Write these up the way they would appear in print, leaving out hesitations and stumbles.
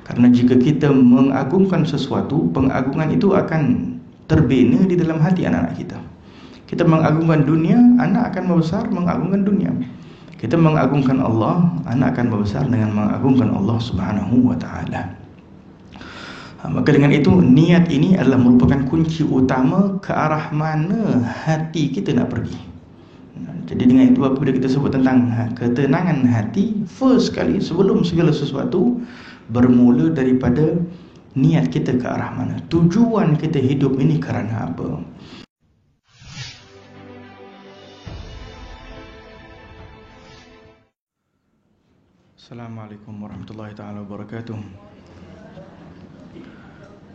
Karena jika kita mengagungkan sesuatu, pengagungan itu akan terbina di dalam hati anak-anak kita. Kita mengagungkan dunia, anak akan membesar mengagungkan dunia. Kita mengagungkan Allah, anak akan membesar dengan mengagungkan Allah Subhanahu wa taala. Maka dengan itu, niat ini adalah merupakan kunci utama ke arah mana hati kita nak pergi. Jadi dengan itu, apabila kita sebut tentang ketenangan hati, first sekali sebelum segala sesuatu bermula daripada niat kita ke arah mana, tujuan kita hidup ini kerana apa. Assalamualaikum warahmatullahi taala wabarakatuh.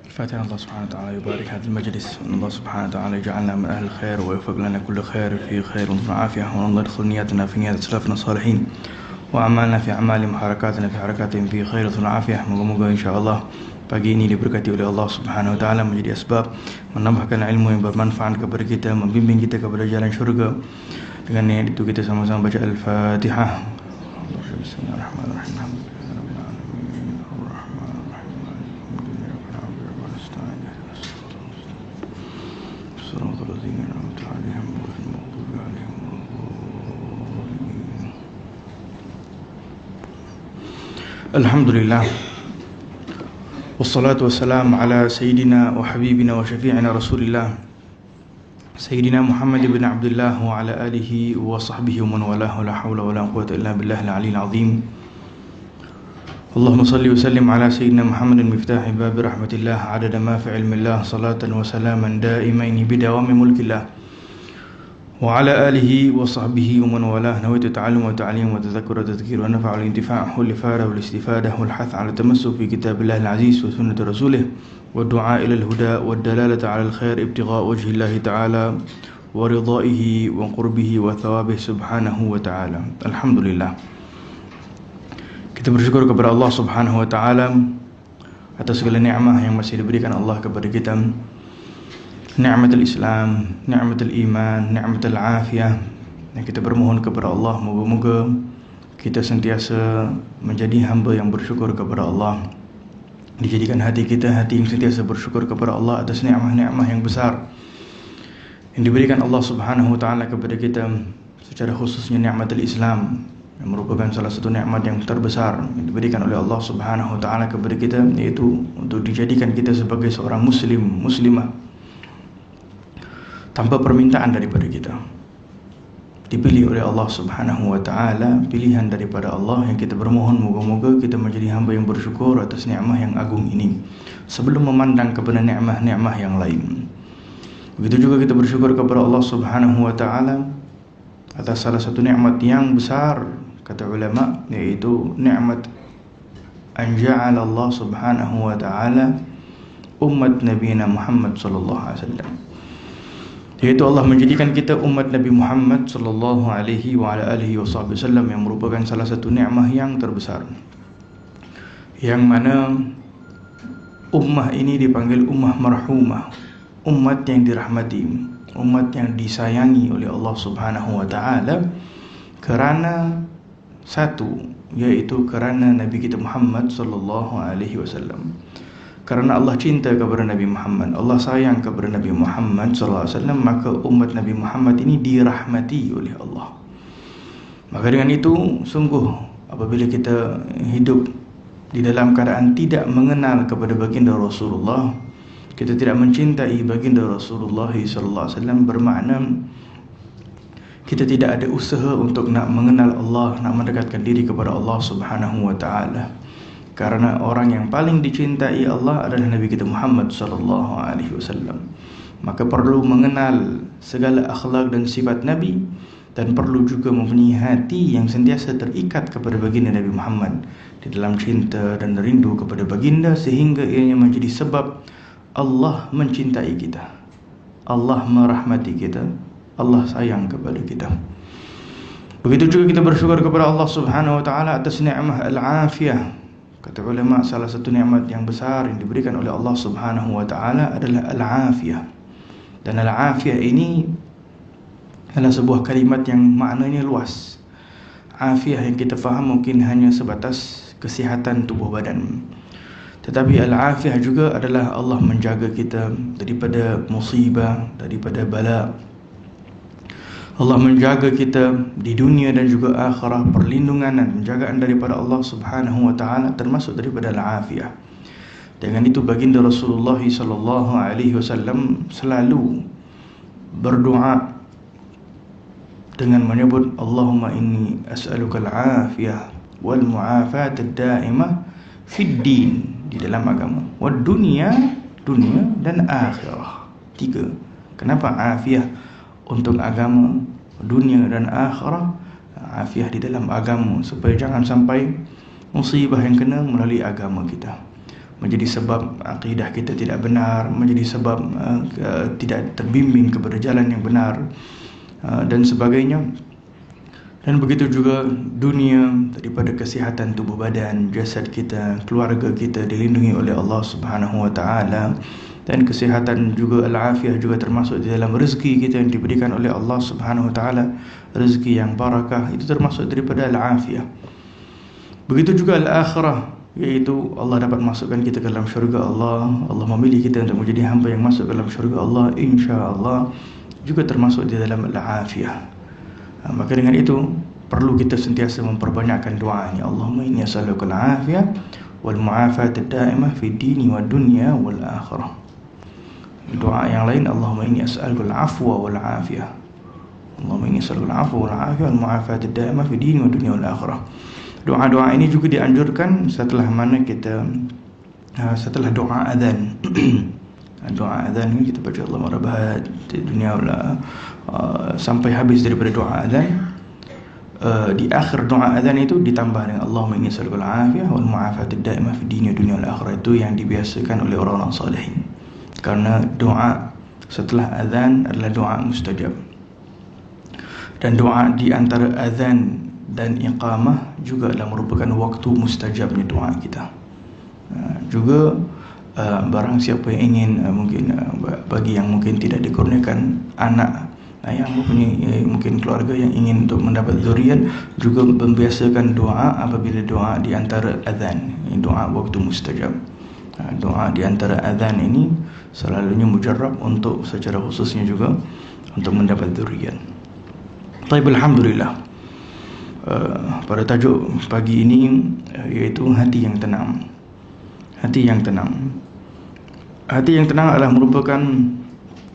الفاتحة. الله سبحانه وتعالى يبارك هذا المجلس، الله سبحانه وتعالى يجعلنا من أهل الخير ويوفق لنا كل خير في خير وعافية، وننظر يدخل نياتنا في نيات سلفنا الصالحين، وأعمالنا في أعمالهم، وحركاتنا في حركاتهم في خير وعافية. Moga-moga insyaAllah pagi ini diberkati oleh Allah Subhanahu wa taala, menjadi asbab menambahkan ilmu yang bermanfaat kepada kita, membimbing kita kepada jalan syurga. Dengan niat itu kita sama-sama baca Al-Fatihah. Bismillahirrahmanirrahim. Alhamdulillah, wassalatu wassalamu ala sayyidina wa habibina wa syafi'ina Rasulillah Sayyidina Muhammad ibn Abdullah wa ala alihi wa sahbihi wa man walahu, la hawla wa la quwwata illa billahi al-aliyyil azim. Allahumma salli wa sallim ala sayyidina Muhammadin miftahi babi rahmatillah, adada ma fi ilmillah, salatan wa salaman daimaini bidawami mulkillah, wa ala alihi wa sahbihi wa man walah. Nawaitu ta'allum wa ta'lim wa tadhakkur wa tadhkir wa nafa' wal intifa' wal ifada wal istifadah wal hath ala tamassuk fi kitabillah al-aziz wa sunnati rasulih, wa du'a ila al-huda wa dalalata ala al-khair ibtigha' wajhi Allah ta'ala wa ridaihi wa qurbihi wa thawabih subhanahu wa ta'ala. Alhamdulillah, kita bersyukur kepada Allah Subhanahu wa taala atas segala nikmat yang masih diberikan Allah kepada kita. Ni'matul Islam, ni'matul iman, ni'matul afiyah. Dan kita bermohon kepada Allah, moga-moga kita sentiasa menjadi hamba yang bersyukur kepada Allah. Dijadikan hati kita hati yang sentiasa bersyukur kepada Allah atas nikmat-nikmat yang besar yang diberikan Allah Subhanahu wa taala kepada kita, secara khususnya nikmatul Islam, yang merupakan salah satu nikmat yang terbesar yang diberikan oleh Allah Subhanahu wa taala kepada kita, yaitu untuk dijadikan kita sebagai seorang muslim, muslimah tanpa permintaan daripada kita. Dipilih oleh Allah Subhanahu wa taala, pilihan daripada Allah, yang kita bermohon moga-moga kita menjadi hamba yang bersyukur atas nikmat yang agung ini sebelum memandang kepada nikmat-nikmat yang lain. Begitu juga kita bersyukur kepada Allah Subhanahu wa taala atas salah satu nikmat yang besar, kata ulama, yaitu nikmat an ja'ala Allah Subhanahu wa taala umat Nabi Muhammad sallallahu alaihi wasallam, yaitu Allah menjadikan kita umat Nabi Muhammad sallallahu alaihi wa ala alihi wasallam, yang merupakan salah satu nikmat yang terbesar, yang mana ummah ini dipanggil ummah marhumah, umat yang dirahmati, umat yang disayangi oleh Allah Subhanahu wa taala kerana satu, yaitu kerana Nabi kita Muhammad sallallahu alaihi wasallam. Kerana Allah cinta kepada Nabi Muhammad, Allah sayang kepada Nabi Muhammad sallallahu alaihi wasallam, maka umat Nabi Muhammad ini dirahmati oleh Allah. Maka dengan itu, sungguh apabila kita hidup di dalam keadaan tidak mengenal kepada baginda Rasulullah, kita tidak mencintai baginda Rasulullah sallallahu alaihi wasallam, bermakna kita tidak ada usaha untuk nak mengenal Allah, nak mendekatkan diri kepada Allah Subhanahu wa taala. Karena orang yang paling dicintai Allah adalah Nabi kita Muhammad sallallahu alaihi wasallam. Maka perlu mengenal segala akhlak dan sifat Nabi, dan perlu juga mempunyai hati yang sentiasa terikat kepada baginda Nabi Muhammad di dalam cinta dan rindu kepada baginda, sehingga ianya menjadi sebab Allah mencintai kita, Allah merahmati kita, Allah sayang kepada kita. Begitu juga kita bersyukur kepada Allah Subhanahu wa taala atas nikmat al-afiyah. Kata ulama, salah satu nikmat yang besar yang diberikan oleh Allah Subhanahu wa taala adalah al-afiyah. Dan al-afiyah ini adalah sebuah kalimat yang maknanya luas. Afiyah yang kita faham mungkin hanya sebatas kesihatan tubuh badan. Tetapi al-afiyah juga adalah Allah menjaga kita daripada musibah, daripada bala. Allah menjaga kita di dunia dan juga akhirah, perlindungan dan penjagaan daripada Allah Subhanahu wa taala termasuk daripada al-afiyah. Dengan itu baginda Rasulullah sallallahu alaihi wasallam selalu berdoa dengan menyebut Allahumma inni as'aluka al-afiyah wal mu'afat ad-da'imah fid din, di dalam agama, wad dunia dan akhirah. 3. Kenapa afiyah untuk agama, dunia dan akhirah? Afiyah di dalam agama supaya jangan sampai musibah yang kena melalui agama kita menjadi sebab akidah kita tidak benar, menjadi sebab tidak terbimbing kepada jalan yang benar, dan sebagainya. Dan begitu juga dunia, daripada kesihatan tubuh badan, jasad kita, keluarga kita dilindungi oleh Allah Subhanahu wa taala. Dan kesihatan juga, al-afiyah juga termasuk di dalam rezeki kita yang diberikan oleh Allah Subhanahu wa taala, rezeki yang barakah, itu termasuk daripada al-afiyah. Begitu juga al-akhirah, iaitu Allah dapat masukkan kita ke dalam syurga Allah. Allah memilih kita untuk menjadi hamba yang masuk ke dalam syurga Allah, insya-Allah, juga termasuk di dalam al-afiyah. Maka dengan itu perlu kita sentiasa memperbanyakkan doa ini. Allahumma inni as'aluka al-afiyah wal mu'afat ad-da'imah fi dini wad dunya wal akhirah. Doa yang lain, Allahumma inni as'aluka al-afwa wal afiyah. Allahumma inni as'aluka al-afwa wal afiyah wal mu'afat ad-da'imah fi dini wad dunya wal akhirah. Doa-doa ini juga dianjurkan setelah mana kita setelah doa azan. Doa azan ini kita baca Allahumma rabb di dunia wala sampai habis daripada doa azan. Di akhir doa azan itu ditambah dengan Allahumma inni as'aluka al-afiyah wal mu'afat ad-da'imah fid dunya wal akhirah. Itu yang dibiasakan oleh orang-orang salihin. Karena doa setelah azan adalah doa mustajab. Dan doa di antara azan dan iqamah juga adalah merupakan waktu mustajabnya doa kita. Juga barang siapa yang ingin mungkin bagi yang mungkin tidak dikurniakan anak, yang mempunyai mungkin keluarga yang ingin untuk mendapat zuriat, juga membiasakan doa apabila doa di antara azan. Ini doa waktu mustajab. Doa di antara azan ini selalunya mujarrab untuk secara khususnya juga untuk mendapat zuriat. Baik, alhamdulillah. Pada tajuk pagi ini iaitu hati yang tenang. Hati yang tenang. Hati yang tenang adalah merupakan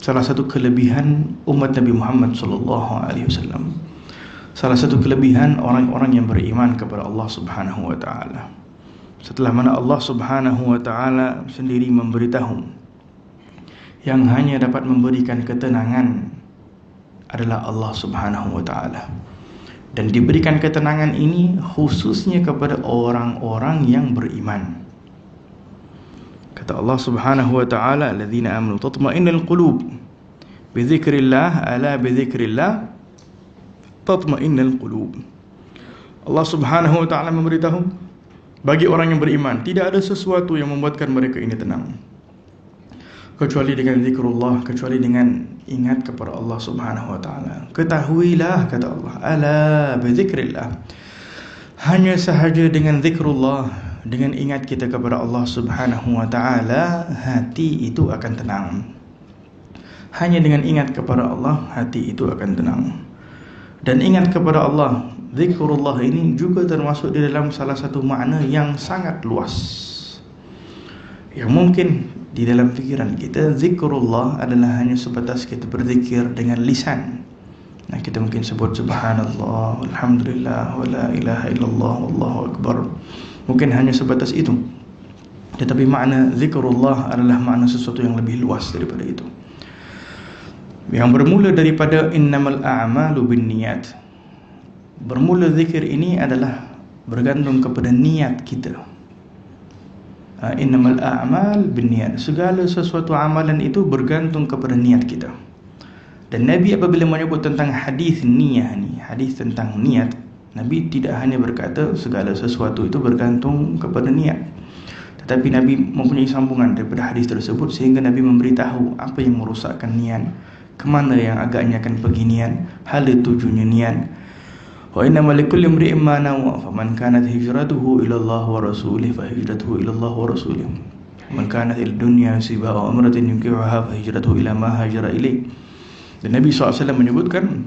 salah satu kelebihan umat Nabi Muhammad sallallahu alaihi wasallam. Salah satu kelebihan orang-orang yang beriman kepada Allah Subhanahu wa taala. Setelah mana Allah Subhanahu wa taala sendiri memberitahu yang hanya dapat memberikan ketenangan adalah Allah Subhanahu wa taala. Dan diberikan ketenangan ini khususnya kepada orang-orang yang beriman. Kata Allah Subhanahu wa taala, alladzina amanu tatma'innul qulub bi dzikrillah, ala bi dzikrillah tatma'innul qulub. Allah Subhanahu wa taala memberitahu bagi orang yang beriman tidak ada sesuatu yang membuatkan mereka ini tenang kecuali dengan zikrullah, kecuali dengan ingat kepada Allah Subhanahu wa taala. Ketahuilah, kata Allah, ala bi dzikrillah, hanya sahaja dengan zikrullah, dengan ingat kita kepada Allah Subhanahu wa taala, hati itu akan tenang. Hanya dengan ingat kepada Allah, hati itu akan tenang. Dan ingat kepada Allah, zikrullah ini juga termasuk di dalam salah satu makna yang sangat luas, yang mungkin di dalam fikiran kita zikrullah adalah hanya sebatas kita berzikir dengan lisan. Kita mungkin sebut subhanallah, alhamdulillah, wala ilaha illallah, wallahu akbar. Mungkin hanya sebatas itu. Tetapi makna zikrullah adalah makna sesuatu yang lebih luas daripada itu, yang bermula daripada innamal a'malu binniyat. Bermula zikir ini adalah bergantung kepada niat kita. Innamal a'mal binniyat, segala sesuatu amalan itu bergantung kepada niat kita. Dan Nabi apabila menyebut tentang hadis niyah ni, hadis tentang niat, Nabi tidak hanya berkata segala sesuatu itu bergantung kepada niat, tetapi Nabi mempunyai sambungan daripada hadis tersebut, sehingga Nabi memberitahu apa yang merosakkan niat, ke mana yang agaknya akan pergi niat, hala tujunya niat, Wa innamal likulli imri'in ma nawa, faman kanat hijratuhu ila Allah wa rasulih fa hijratuhu ila Allah wa rasulih. Man kanat ad-dunya siba wa amratin yunkihuha fa hijratuhu ila ma hajara ilaih. Dan Nabi SAW menyebutkan,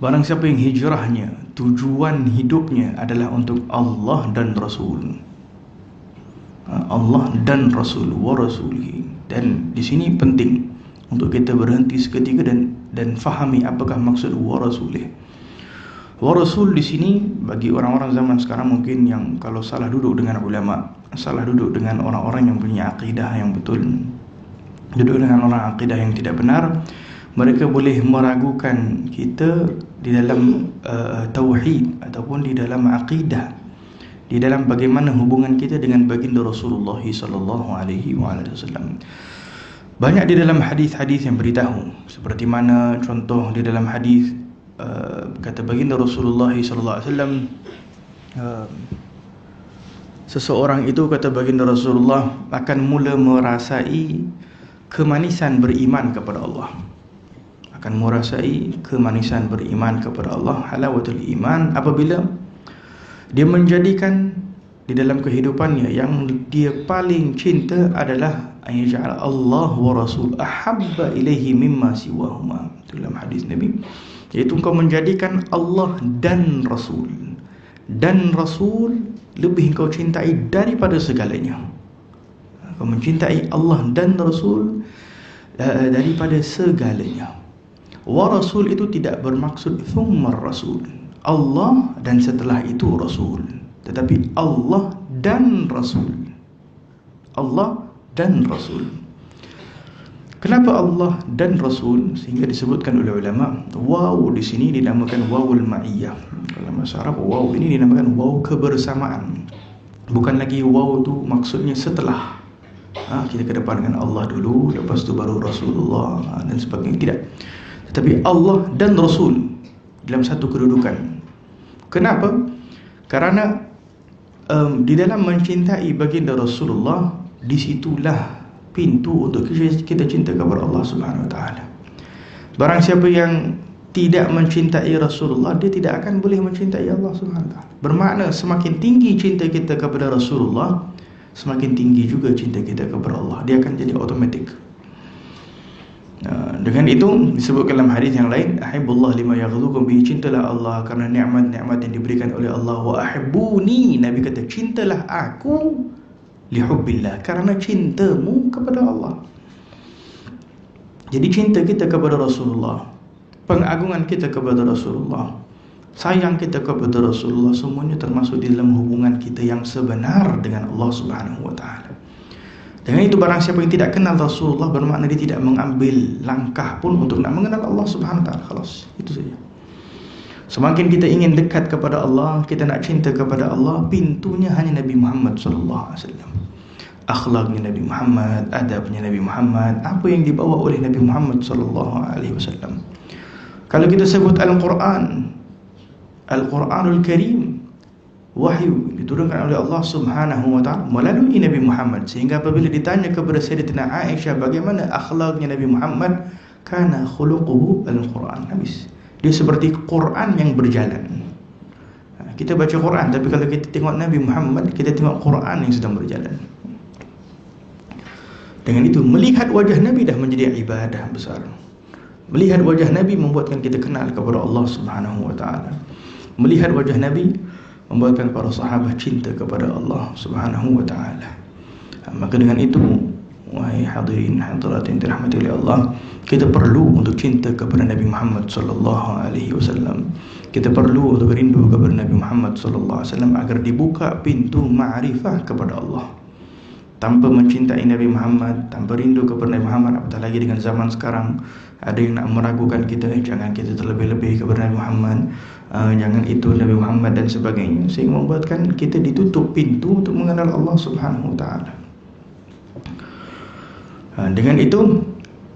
barang siapa yang hijrahnya, tujuan hidupnya adalah untuk Allah dan Rasul. Allah dan Rasul, wa rasulihi. Dan di sini penting untuk kita berhenti seketika dan fahami apakah maksud wa rasulih. Wa rasul di sini bagi orang-orang zaman sekarang mungkin yang kalau salah duduk dengan ulama, salah duduk dengan orang-orang yang punya akidah yang betul, duduk dengan orang akidah yang tidak benar, mereka boleh meragukan kita di dalam tauhid ataupun di dalam akidah, di dalam bagaimana hubungan kita dengan baginda Rasulullah sallallahu alaihi wasallam. Banyak di dalam hadis-hadis yang beritahu, seperti mana contoh di dalam hadis kata baginda Rasulullah sallallahu alaihi wasallam, seseorang itu, kata baginda Rasulullah, akan mula merasai kemanisan beriman kepada Allah. Akan merasai kemanisan beriman kepada Allah, halawatul iman, apabila dia menjadikan di dalam kehidupannya yang dia paling cinta adalah ayyaj'al Allah wa rasul ahabba ilaihi mimma siwahuma. Dalam hadis Nabi, yaitu engkau menjadikan Allah dan Rasul, dan Rasul lebih engkau cintai daripada segalanya. Engkau mencintai Allah dan Rasul daripada segalanya. Wa Rasul itu tidak bermaksud thumma Rasul, Allah dan setelah itu Rasul, tetapi Allah dan Rasul. Allah dan Rasul. Kenapa Allah dan Rasul? Sehingga disebutkan oleh ulama, waw di sini dinamakan wawul ma'iyah. Dalam bahasa Arab, waw ini dinamakan waw kebersamaan. Bukan lagi waw itu maksudnya setelah. Kita kedepankan Allah dulu, lepas tu baru Rasulullah dan sebagainya. Tidak. Tetapi Allah dan Rasul dalam satu kedudukan. Kenapa? Karena di dalam mencintai baginda Rasulullah, disitulah pintu untuk kita cinta kepada Allah Subhanahu Wa Taala. Barang siapa yang tidak mencintai Rasulullah, dia tidak akan boleh mencintai Allah Subhanahu Wa Taala. Bermakna semakin tinggi cinta kita kepada Rasulullah, semakin tinggi juga cinta kita kepada Allah. Dia akan jadi automatik. Dengan itu disebutkan dalam hadis yang lain, ahibbullah lima yaghzukum bihi, cintalah Allah karena nikmat-nikmat yang diberikan oleh Allah. Wa ahibbuni, Nabi kata, cintalah aku lihubbillah, karena cintamu kepada Allah. Jadi cinta kita kepada Rasulullah, pengagungan kita kepada Rasulullah, sayang kita kepada Rasulullah, semuanya termasuk di dalam hubungan kita yang sebenar dengan Allah Subhanahu Wa Taala. Dengan itu barang siapa yang tidak kenal Rasulullah, bermakna dia tidak mengambil langkah pun untuk nak mengenal Allah Subhanahu Wa Taala. Khalas, itu saja. Semakin kita ingin dekat kepada Allah, kita nak cinta kepada Allah, pintunya hanya Nabi Muhammad SAW. Akhlaknya Nabi Muhammad, adabnya Nabi Muhammad, apa yang dibawa oleh Nabi Muhammad SAW. Kalau kita sebut Al-Quran, Al-Quranul Karim, wahyu diturunkan oleh Allah Subhanahu Wa Taala melalui Nabi Muhammad. Sehingga apabila ditanya kepada Sayyidatina Aisyah bagaimana akhlaknya Nabi Muhammad, kana khuluquhu Al-Quran, habis. Dia seperti Quran yang berjalan. Kita baca Quran, tapi kalau kita tengok Nabi Muhammad, kita tengok Quran yang sedang berjalan. Dengan itu, melihat wajah Nabi dah menjadi ibadah besar. Melihat wajah Nabi membuatkan kita kenal kepada Allah Subhanahu Wa Taala. Melihat wajah Nabi membuatkan para sahabat cinta kepada Allah Subhanahu Wa Taala. Maka dengan itu, wahai hadirin hadirat yang dirahmati oleh Allah, kita perlu untuk cinta kepada Nabi Muhammad sallallahu alaihi wasallam. Kita perlu untuk rindu kepada Nabi Muhammad sallallahu alaihi wasallam agar dibuka pintu ma'rifah kepada Allah. Tanpa mencintai Nabi Muhammad, tanpa rindu kepada Nabi Muhammad, apatah lagi dengan zaman sekarang ada yang nak meragukan kita, jangan kita terlebih-lebih kepada Nabi Muhammad, jangan itu Nabi Muhammad dan sebagainya, sehingga membuatkan kita ditutup pintu untuk mengenal Allah Subhanahu Wa Taala. Dengan itu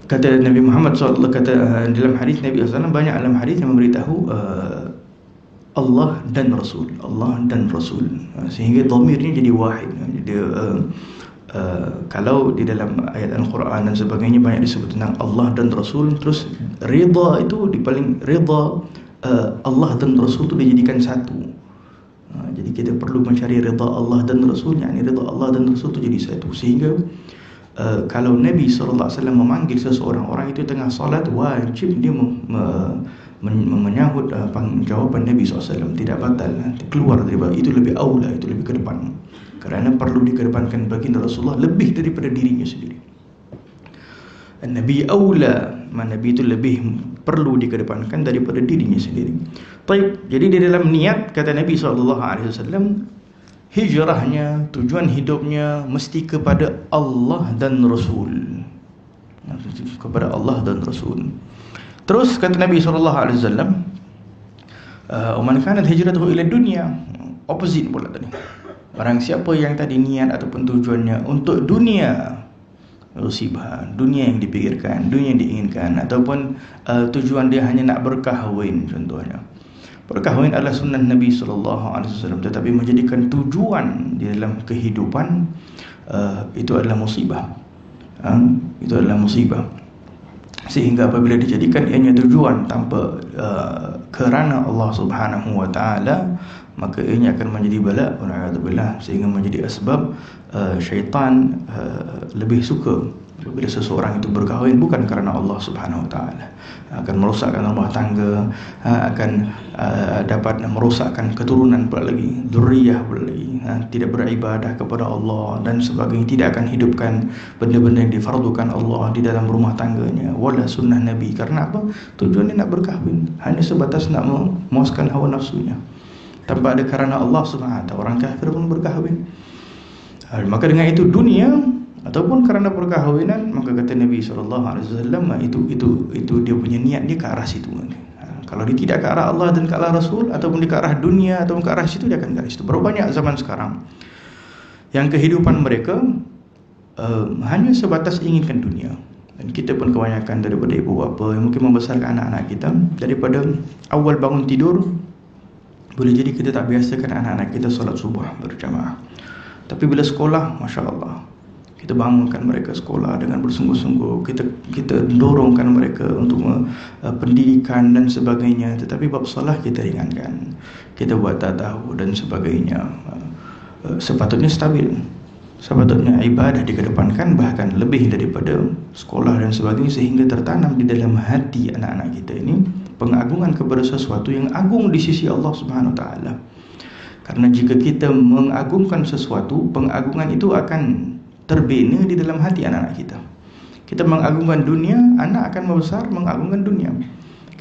kata Nabi Muhammad SAW, kata dalam hadis Nabi SAW, banyak dalam hadis yang memberitahu Allah dan Rasul, Allah dan Rasul, sehingga dhamirnya jadi wahid. Jadi kalau di dalam ayat Al-Quran dan sebagainya banyak disebut tentang Allah dan Rasul, terus rida itu di paling rida Allah dan Rasul itu dijadikan satu. Jadi kita perlu mencari rida Allah dan Rasul, yakni rida Allah dan Rasul itu jadi satu. Sehingga kalau Nabi SAW memanggil seseorang, orang itu tengah salat, wajib dia menyahut jawapan Nabi SAW, tidak batal, keluar daripada itu, lebih aula, itu lebih ke depan, kerana perlu dikedepankan baginda Rasulullah lebih daripada dirinya sendiri. Nabi aula, Nabi itu lebih perlu dikedepankan daripada dirinya sendiri. Baik, jadi di dalam niat, kata Nabi SAW, hijrahnya, tujuan hidupnya mesti kepada Allah dan Rasul, kepada Allah dan Rasul. Terus kata Nabi SAW, "Man kanat hijratuhu ila dunya," opposite pula tadi. Barang siapa yang tadi niat ataupun tujuannya untuk dunia, musibah, dunia yang dipikirkan, dunia yang diinginkan, ataupun tujuan dia hanya nak berkahwin contohnya. Perkahwin adalah sunnah Nabi SAW, tetapi menjadikan tujuan di dalam kehidupan, itu adalah musibah. Itu adalah musibah. Sehingga apabila dijadikan ianya tujuan tanpa kerana Allah Subhanahu wa taala, maka ianya akan menjadi bala, wala'adzubillah, sehingga menjadi asbab syaitan lebih suka bila seseorang itu berkahwin bukan kerana Allah Subhanahu wa taala, akan merosakkan rumah tangga, akan dapat merosakkan keturunan pula lagi, dzurriyyah pula lagi, tidak beribadah kepada Allah dan sebagainya, tidak akan hidupkan benda-benda yang difardukan Allah di dalam rumah tangganya, wala sunnah Nabi. Karena apa? Tujuannya nak berkahwin, hanya sebatas nak memuaskan hawa nafsunya, tanpa ada kerana Allah Subhanahu wa taala. Orang kafir pun berkahwin. Maka dengan itu dunia ataupun kerana perkahwinan, maka kata Nabi SAW, itu dia punya niat dia ke arah situ. Kalau dia tidak ke arah Allah dan ke arah Rasul, ataupun dia ke arah dunia ataupun ke arah situ, dia akan ke arah situ. Berapa banyak zaman sekarang yang kehidupan mereka hanya sebatas inginkan dunia. Dan kita pun kebanyakan daripada ibu bapa yang mungkin membesarkan anak-anak kita, daripada awal bangun tidur, boleh jadi kita tak biasakan anak-anak kita solat subuh berjamaah. Tapi bila sekolah, Masya Allah, kita bangunkan mereka sekolah dengan bersungguh-sungguh, kita dorongkan mereka untuk pendidikan dan sebagainya. Tetapi bab salah kita ringankan, kita buat tak tahu dan sebagainya. Sepatutnya stabil, sepatutnya ibadah dikedepankan bahkan lebih daripada sekolah dan sebagainya, sehingga tertanam di dalam hati anak-anak kita ini pengagungan kepada sesuatu yang agung di sisi Allah Subhanahu wa taala. Karena jika kita mengagungkan sesuatu, pengagungan itu akan terbina di dalam hati anak-anak kita. Kita mengagungkan dunia, anak akan membesar mengagungkan dunia.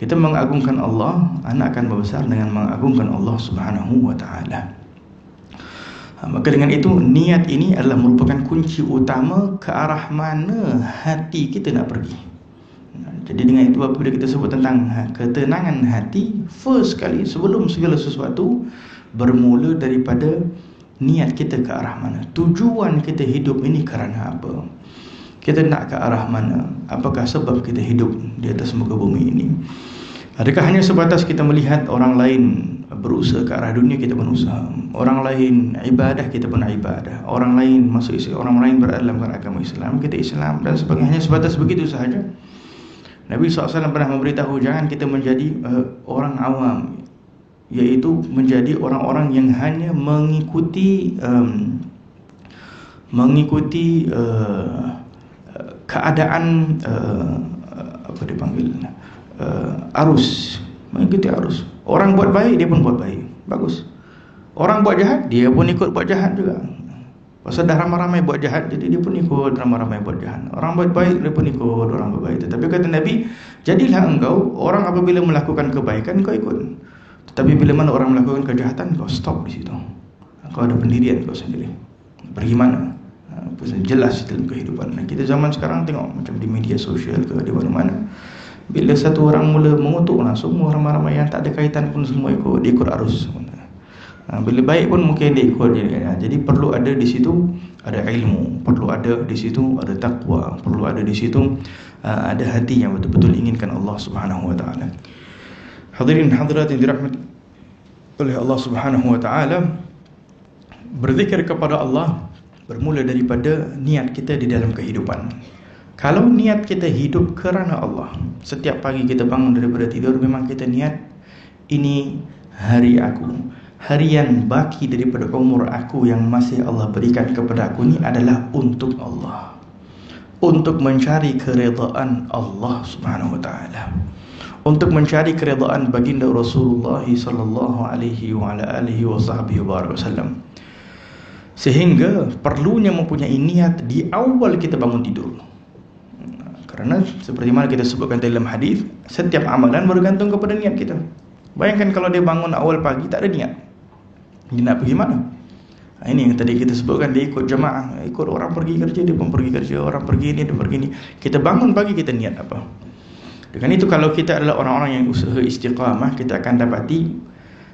Kita mengagungkan Allah, anak akan membesar dengan mengagungkan Allah Subhanahu wa taala. Maka dengan itu, niat ini adalah merupakan kunci utama ke arah mana hati kita nak pergi. Jadi dengan itu, apabila kita sebut tentang ketenangan hati, first sekali sebelum segala sesuatu, bermula daripada niat kita ke arah mana, tujuan kita hidup ini kerana apa, kita nak ke arah mana, apakah sebab kita hidup di atas muka bumi ini. Adakah hanya sebatas kita melihat orang lain berusaha ke arah dunia, kita pun usaha, orang lain ibadah, kita pun ibadah, orang lain masuk Islam, orang lain berada dalam agama Islam, kita Islam dan sebagainya. Hanya sebatas begitu sahaja. Nabi SAW pernah memberitahu, jangan kita menjadi orang awam, iaitu menjadi orang-orang yang hanya mengikuti keadaan, apa dipanggil, arus, mengikuti arus. Orang buat baik, dia pun buat baik, bagus. Orang buat jahat, dia pun ikut buat jahat juga. Pasal dah ramai-ramai buat jahat, jadi dia pun ikut ramai-ramai buat jahat. Orang buat baik, dia pun ikut orang buat baik. Tetapi kata Nabi, jadilah engkau orang apabila melakukan kebaikan, kau ikut. Tetapi bila mana orang melakukan kejahatan, kau stop di situ. Kau ada pendirian kau sendiri. Pergi mana? Jelas dalam kehidupan. Kita zaman sekarang tengok macam di media sosial ke, di mana-mana, bila satu orang mula mengutuk, semua ramai-ramai yang tak ada kaitan pun semua ikut arus. Bila baik pun mungkin dia ikut. Jadi perlu ada di situ ada ilmu, perlu ada di situ ada takwa, perlu ada di situ ada hati yang betul-betul inginkan Allah Subhanahu wa taala. Hadirin hadirat yang dirahmati oleh Allah Subhanahu wa taala, berzikir kepada Allah bermula daripada niat kita di dalam kehidupan. Kalau niat kita hidup kerana Allah, setiap pagi kita bangun daripada tidur, memang kita niat ini hari aku, harian baki daripada umur aku yang masih Allah berikan kepada aku ni adalah untuk Allah, untuk mencari keredaan Allah Subhanahu wa taala, untuk mencari keredaan baginda Rasulullah sallallahu alaihi wa ala alihi wasallam. Sehingga perlunya mempunyai niat di awal kita bangun tidur. Karena seperti mana kita sebutkan dalam hadis, setiap amalan bergantung kepada niat kita. Bayangkan kalau dia bangun awal pagi tak ada niat, dia nak pergi mana? Ini yang tadi kita sebutkan, dia ikut jemaah, ikut orang pergi kerja, dia pun pergi kerja, orang pergi ni, dia pergi ni. Kita bangun pagi, kita niat apa? Dengan itu kalau kita adalah orang-orang yang usaha istiqamah, kita akan dapati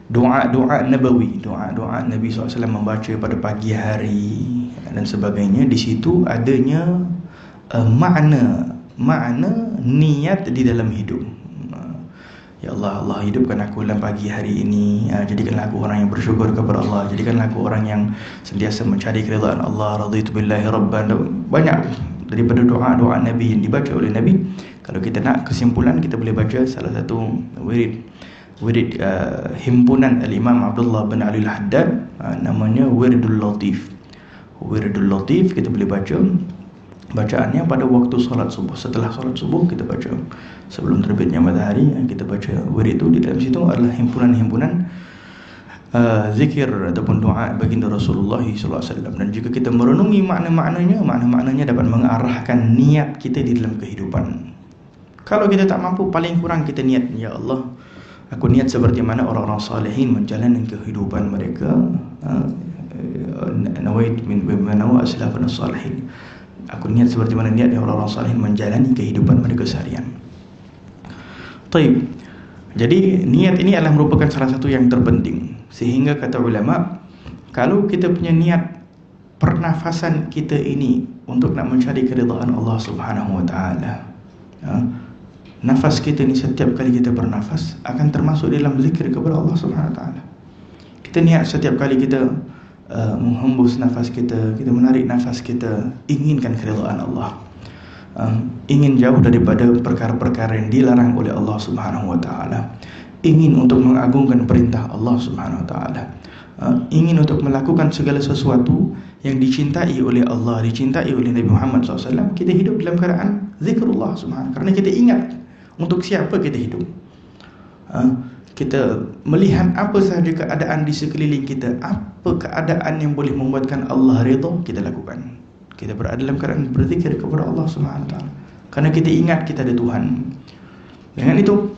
doa-doa Nabawi, doa-doa Nabi SAW membaca pada pagi hari dan sebagainya. Di situ adanya makna niat di dalam hidup. Ya Allah, Allah hidupkan aku dalam pagi hari ini, jadikanlah aku orang yang bersyukur kepada Allah, jadikanlah aku orang yang sentiasa mencari keridhaan Allah, raditu billahi rabban. Banyak daripada doa-doa Nabi yang dibaca oleh Nabi. Kalau kita nak kesimpulan, kita boleh baca salah satu wirid himpunan Al-Imam Abdullah bin Ali Al-Haddad, namanya Wiridul Latif. Wiridul Latif kita boleh baca bacaannya pada waktu solat subuh. Setelah solat subuh kita baca, sebelum terbitnya matahari kita baca wirid itu. Di dalam situ adalah himpunan-himpunan zikir ataupun doa baginda Rasulullah SAW. Dan jika kita merenungi makna-maknanya dapat mengarahkan niat kita di dalam kehidupan. Kalau kita tak mampu, paling kurang kita niat, ya Allah, aku niat seperti mana orang-orang salihin menjalani kehidupan mereka. Nawait min bimanawa aslafana salihin. Aku niat seperti mana niat orang-orang salihin menjalani kehidupan mereka seharian. Taib. Jadi niat ini adalah merupakan salah satu yang terpenting. Sehingga kata ulama, kalau kita punya niat pernafasan kita ini untuk nak mencari keridhaan Allah Subhanahu wa taala, nafas kita ni setiap kali kita bernafas akan termasuk dalam zikir kepada Allah Subhanahu wa taala. Kita niat setiap kali kita menghembus nafas kita, kita menarik nafas kita, inginkan keridhaan Allah, ingin jauh daripada perkara-perkara yang dilarang oleh Allah Subhanahu wa taala, ingin untuk mengagungkan perintah Allah Subhanahu wa taala, ingin untuk melakukan segala sesuatu yang dicintai oleh Allah, dicintai oleh Nabi Muhammad SAW. Kita hidup dalam keadaan zikrullah Subhanahu, kerana kita ingat untuk siapa kita hidup. Kita melihat apa sahaja keadaan di sekeliling kita, apa keadaan yang boleh membuatkan Allah redha, kita lakukan. Kita berada dalam keadaan berzikir kepada Allah Subhanahu wa taala, kerana kita ingat kita ada Tuhan. Dengan itu,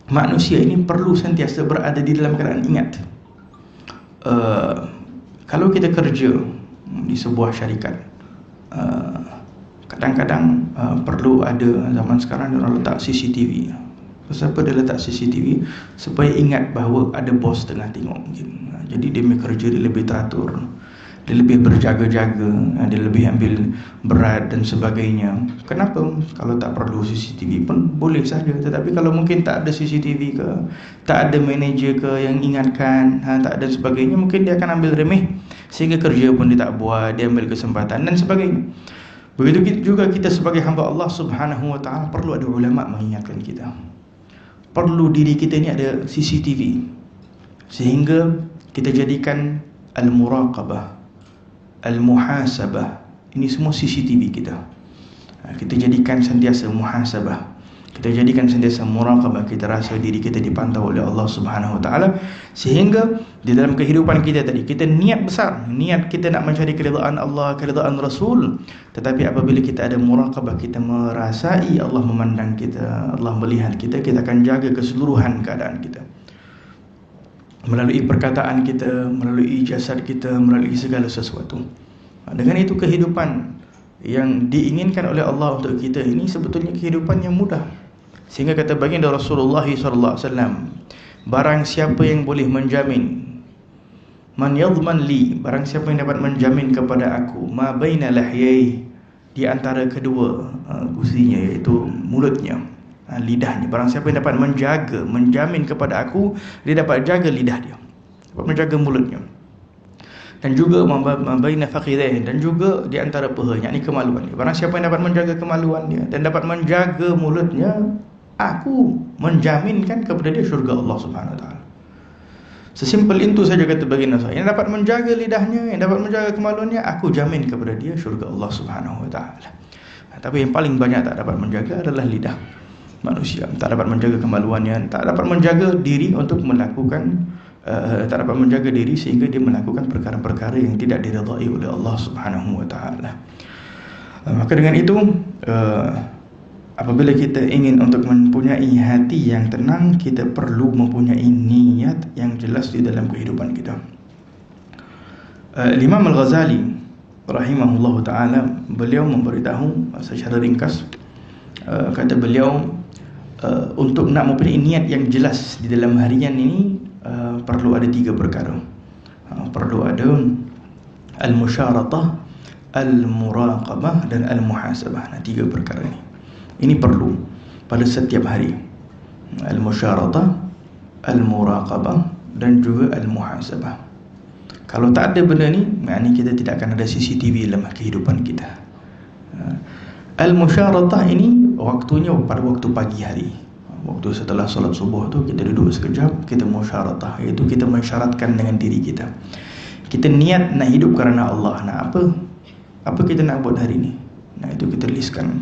manusia ini perlu sentiasa berada di dalam keadaan ingat. Kalau kita kerja di sebuah syarikat, kadang-kadang perlu ada, zaman sekarang orang letak CCTV. Kenapa dia letak CCTV? Supaya ingat bahawa ada bos tengah tengok mungkin. Jadi dia kerja, dia lebih teratur, dia lebih berjaga-jaga, dia lebih ambil berat dan sebagainya. Kenapa? Kalau tak perlu CCTV pun boleh saja. Tetapi kalau mungkin tak ada CCTV ke, tak ada manager ke yang ingatkan, tak ada sebagainya, mungkin dia akan ambil remeh, sehingga kerja pun dia tak buat, dia ambil kesempatan dan sebagainya. Begitu juga kita sebagai hamba Allah Subhanahu wa taala, perlu ada ulama mengingatkan kita. Perlu diri kita ni ada CCTV, sehingga kita jadikan al-muraqabah, al-muhasabah, ini semua CCTV kita. Kita jadikan sentiasa muhasabah, kita jadikan sentiasa muraqabah. Kita rasa diri kita dipantau oleh Allah Subhanahu wa taala, sehingga di dalam kehidupan kita tadi kita niat besar, niat kita nak mencari keridhaan Allah, keridhaan Rasul. Tetapi apabila kita ada muraqabah, kita merasai Allah memandang kita, Allah melihat kita, kita akan jaga keseluruhan keadaan kita, melalui perkataan kita, melalui jasad kita, melalui segala sesuatu. Dengan itu, kehidupan yang diinginkan oleh Allah untuk kita ini sebetulnya kehidupan yang mudah. Sehingga kata baginda Rasulullah SAW, barang siapa yang boleh menjamin, man yadman li, barang siapa yang dapat menjamin kepada aku, ma baina lahyai, di antara kedua gusinya, iaitu mulutnya, lidahnya. Barang siapa yang dapat menjamin kepada aku, dia dapat jaga lidah dia, dapat menjaga mulutnya, dan juga membaina faqidain, dan juga di antara pahanya, yakni kemaluan dia. Barang siapa yang dapat menjaga kemaluan dia dan dapat menjaga mulutnya, aku menjaminkan kepada dia syurga Allah Subhanahu Wa Taala. Sesimpel itu saja kata baginda SAW. Yang dapat menjaga lidahnya, yang dapat menjaga kemaluannya, aku jamin kepada dia syurga Allah Subhanahu Wa Taala. Tapi yang paling banyak tak dapat menjaga adalah lidah manusia. Tak dapat menjaga kemaluannya, tak dapat menjaga diri untuk melakukan tak dapat menjaga diri sehingga dia melakukan perkara-perkara yang tidak diridai oleh Allah Subhanahu Wa Taala. Maka dengan itu, apabila kita ingin untuk mempunyai hati yang tenang, kita perlu mempunyai niat yang jelas di dalam kehidupan kita. Imam Al-Ghazali rahimahullahu ta'ala, beliau memberitahu secara ringkas, kata beliau, untuk nak mempunyai niat yang jelas di dalam harian ini, perlu ada 3 perkara. Perlu ada al-musyaratah, al-muraqabah dan al-muhasabah. 3 perkara ini. Ini perlu pada setiap hari. Al-musyaratah, al-muraqabah dan juga al-muhasabah. Kalau tak ada benda ni, maknanya kita tidak akan ada CCTV dalam kehidupan kita. Al-musyaratah ini waktunya pada waktu pagi hari. Waktu setelah solat subuh tu kita duduk sekejap, kita musyaratah, iaitu kita mensyaratkan dengan diri kita. Kita niat nak hidup kerana Allah. Nak apa? Apa kita nak buat hari ni? Nah, itu kita listkan.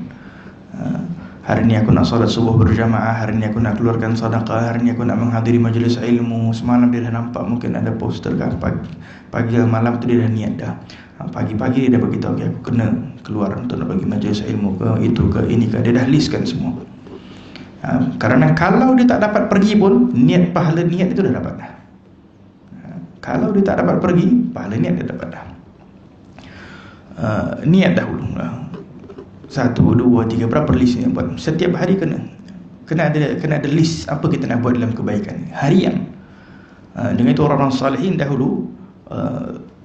Hari ni aku nak solat subuh berjamaah, hari ni aku nak keluarkan sedekah, hari ni aku nak menghadiri majlis ilmu. Semalam dia dah nampak mungkin ada poster kan, pagi malam tu dia dah niat dah. Pagi-pagi dia dah beritahu, okay, aku kena keluar untuk nak pergi majlis ilmu ke, itu ke, ini ke. Dia dah listkan semua. Kerana kalau dia tak dapat pergi pun, niat pahala niat itu dah dapat dah. Kalau dia tak dapat pergi, pahala niat dia dapat dah. Niat dahulu. 1, 2, 3, berapa list yang buat? Setiap hari kena ada list apa kita nak buat dalam kebaikan harian. Dengan itu orang-orang salihin dahulu,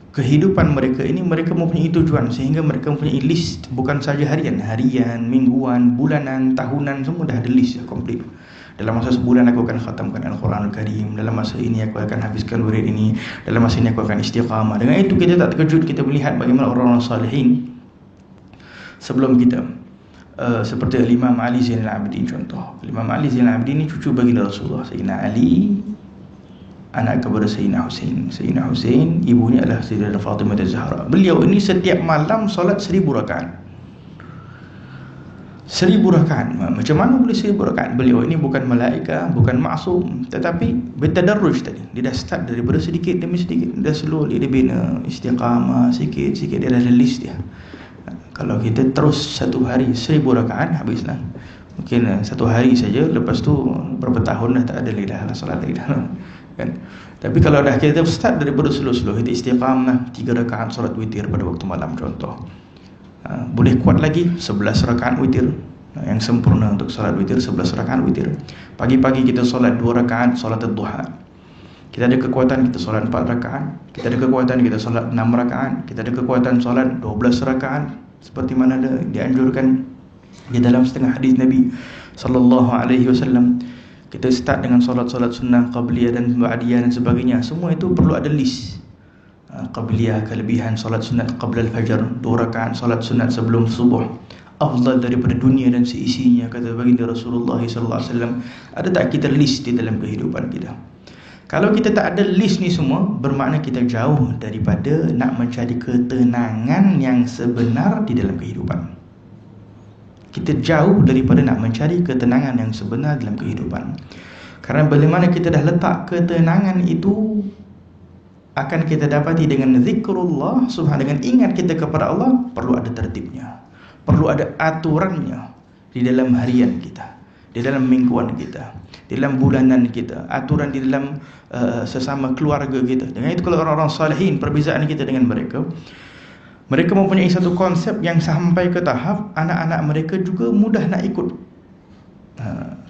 kehidupan mereka ini, mereka mempunyai tujuan sehingga mereka mempunyai list, bukan saja harian, mingguan, bulanan, tahunan, semua dah ada list dah komplit. Dalam masa sebulan aku akan khatamkan Al-Quran Al-Karim, dalam masa ini aku akan habiskan wirid ini, dalam masa ini aku akan istiqamah. Dengan itu kita tak terkejut, kita melihat bagaimana orang-orang salihin sebelum kita, seperti Imam Ali Zainal Abidin contoh. Imam Ali Zainal Abidin ini cucu baginda Rasulullah. Sayyidina Ali anak kepada Sayyidina Husain. Sayyidina Husain ibunya adalah Sayyidatina Fatimah Az-Zahra. Beliau ini setiap malam solat 1000 rakaat. 1000 rakaat. Macam mana boleh 1000 rakaat? Beliau ini bukan malaikah, bukan maksum, tetapi bertadarruj tadi. Dia dah start daripada sedikit demi sedikit, dia slowly dia bina istiqamah sikit-sikit, dia dah ada list dia. Kalau kita terus satu hari 1000 rakaat, habislah. Mungkin satu hari saja, lepas tu berapa tahun dah tak ada lagi dah solat lagi dah, kan? Tapi kalau dah kita start daripada slow-slow, kita istiqamah 3 rakaat solat witir pada waktu malam contoh. Boleh kuat lagi 11 rakaat witir. Yang sempurna untuk solat witir 11 rakaat witir. Pagi-pagi kita solat 2 rakaat solat duha. Kita ada kekuatan kita solat 4 rakaat. Kita ada kekuatan kita solat 6 rakaat. Kita ada kekuatan solat 12 rakaat, seperti mana dianjurkan di dalam setengah hadis Nabi sallallahu alaihi wasallam. Kita start dengan solat-solat sunnah, qabliyah dan ba'diyah dan sebagainya. Semua itu perlu ada list. Qabliyah, kelebihan solat sunat qabla al-fajr, 2 rakaat solat sunat sebelum subuh, afdal daripada dunia dan seisinya, kata baginda Rasulullah sallallahu alaihi wasallam. Ada tak kita list di dalam kehidupan kita? Kalau kita tak ada list ni semua, bermakna kita jauh daripada nak mencari ketenangan yang sebenar di dalam kehidupan. Kita jauh daripada nak mencari ketenangan yang sebenar dalam kehidupan. Karena bagaimana kita dah letak ketenangan itu, akan kita dapati dengan zikrullah subhanahu, dengan ingat kita kepada Allah, perlu ada tertibnya, perlu ada aturannya di dalam harian kita, di dalam mingguan kita, di dalam bulanan kita, aturan di dalam sesama keluarga kita. Dengan itu kalau orang-orang salihin, perbezaan kita dengan mereka, mereka mempunyai satu konsep yang sampai ke tahap anak-anak mereka juga mudah nak ikut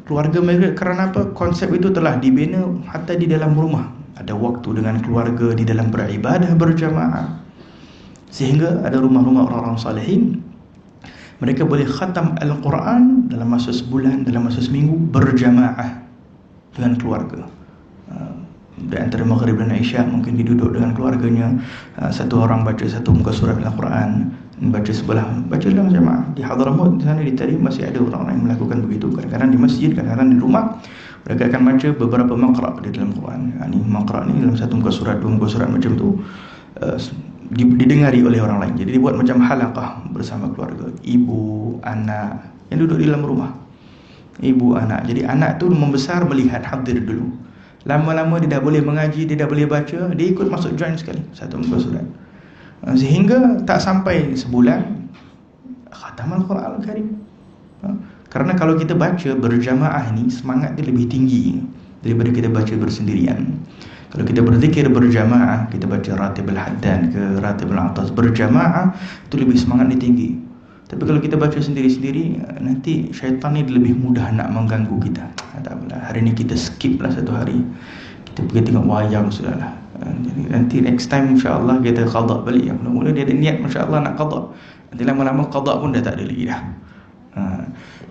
keluarga mereka. Kerana apa? Konsep itu telah dibina hatta di dalam rumah. Ada waktu dengan keluarga, di dalam beribadah berjamaah. Sehingga ada rumah-rumah orang-orang salihin, mereka boleh khatam Al-Quran dalam masa sebulan, dalam masa seminggu, berjamaah dengan keluarga. Di antara Maghrib dan Isya mungkin diduduk dengan keluarganya, satu orang baca satu muka surat Al-Quran, baca sebelah, baca dalam jemaah. Di Hadramaut di sana di Tarim masih ada orang-orang yang melakukan begitu. Kadang-kadang di masjid, kadang-kadang di rumah mereka akan baca beberapa maqra' di dalam Quran. Ini maqra' ni dalam satu muka surat, dua muka surat macam tu, didengari oleh orang lain. Jadi dibuat macam halaqah bersama keluarga, ibu, anak yang duduk di dalam rumah. Ibu, anak. Jadi anak tu membesar melihat, hadir dulu. Lama-lama dia dah boleh mengaji, dia dah boleh baca, dia ikut masuk join sekali satu muka surat. Sehingga tak sampai sebulan khatam Al-Quran Al-Karim. Karena kalau kita baca berjamaah ni, semangat dia lebih tinggi daripada kita baca bersendirian. Kalau kita berzikir berjamaah, kita baca Ratibul Haddan ke Ratibul Atas berjamaah, itu lebih semangat dia tinggi. Tapi kalau kita baca sendiri-sendiri, nanti syaitan ni lebih mudah nak mengganggu kita. Tak apalah, hari ni kita skip lah satu hari, kita pergi tengok wayang sudahlah. Jadi nanti next time insya-Allah kita qada balik. Mula-mula dia ada niat masya-Allah nak qada, nanti lama-lama qada pun dah tak ada lagi dah.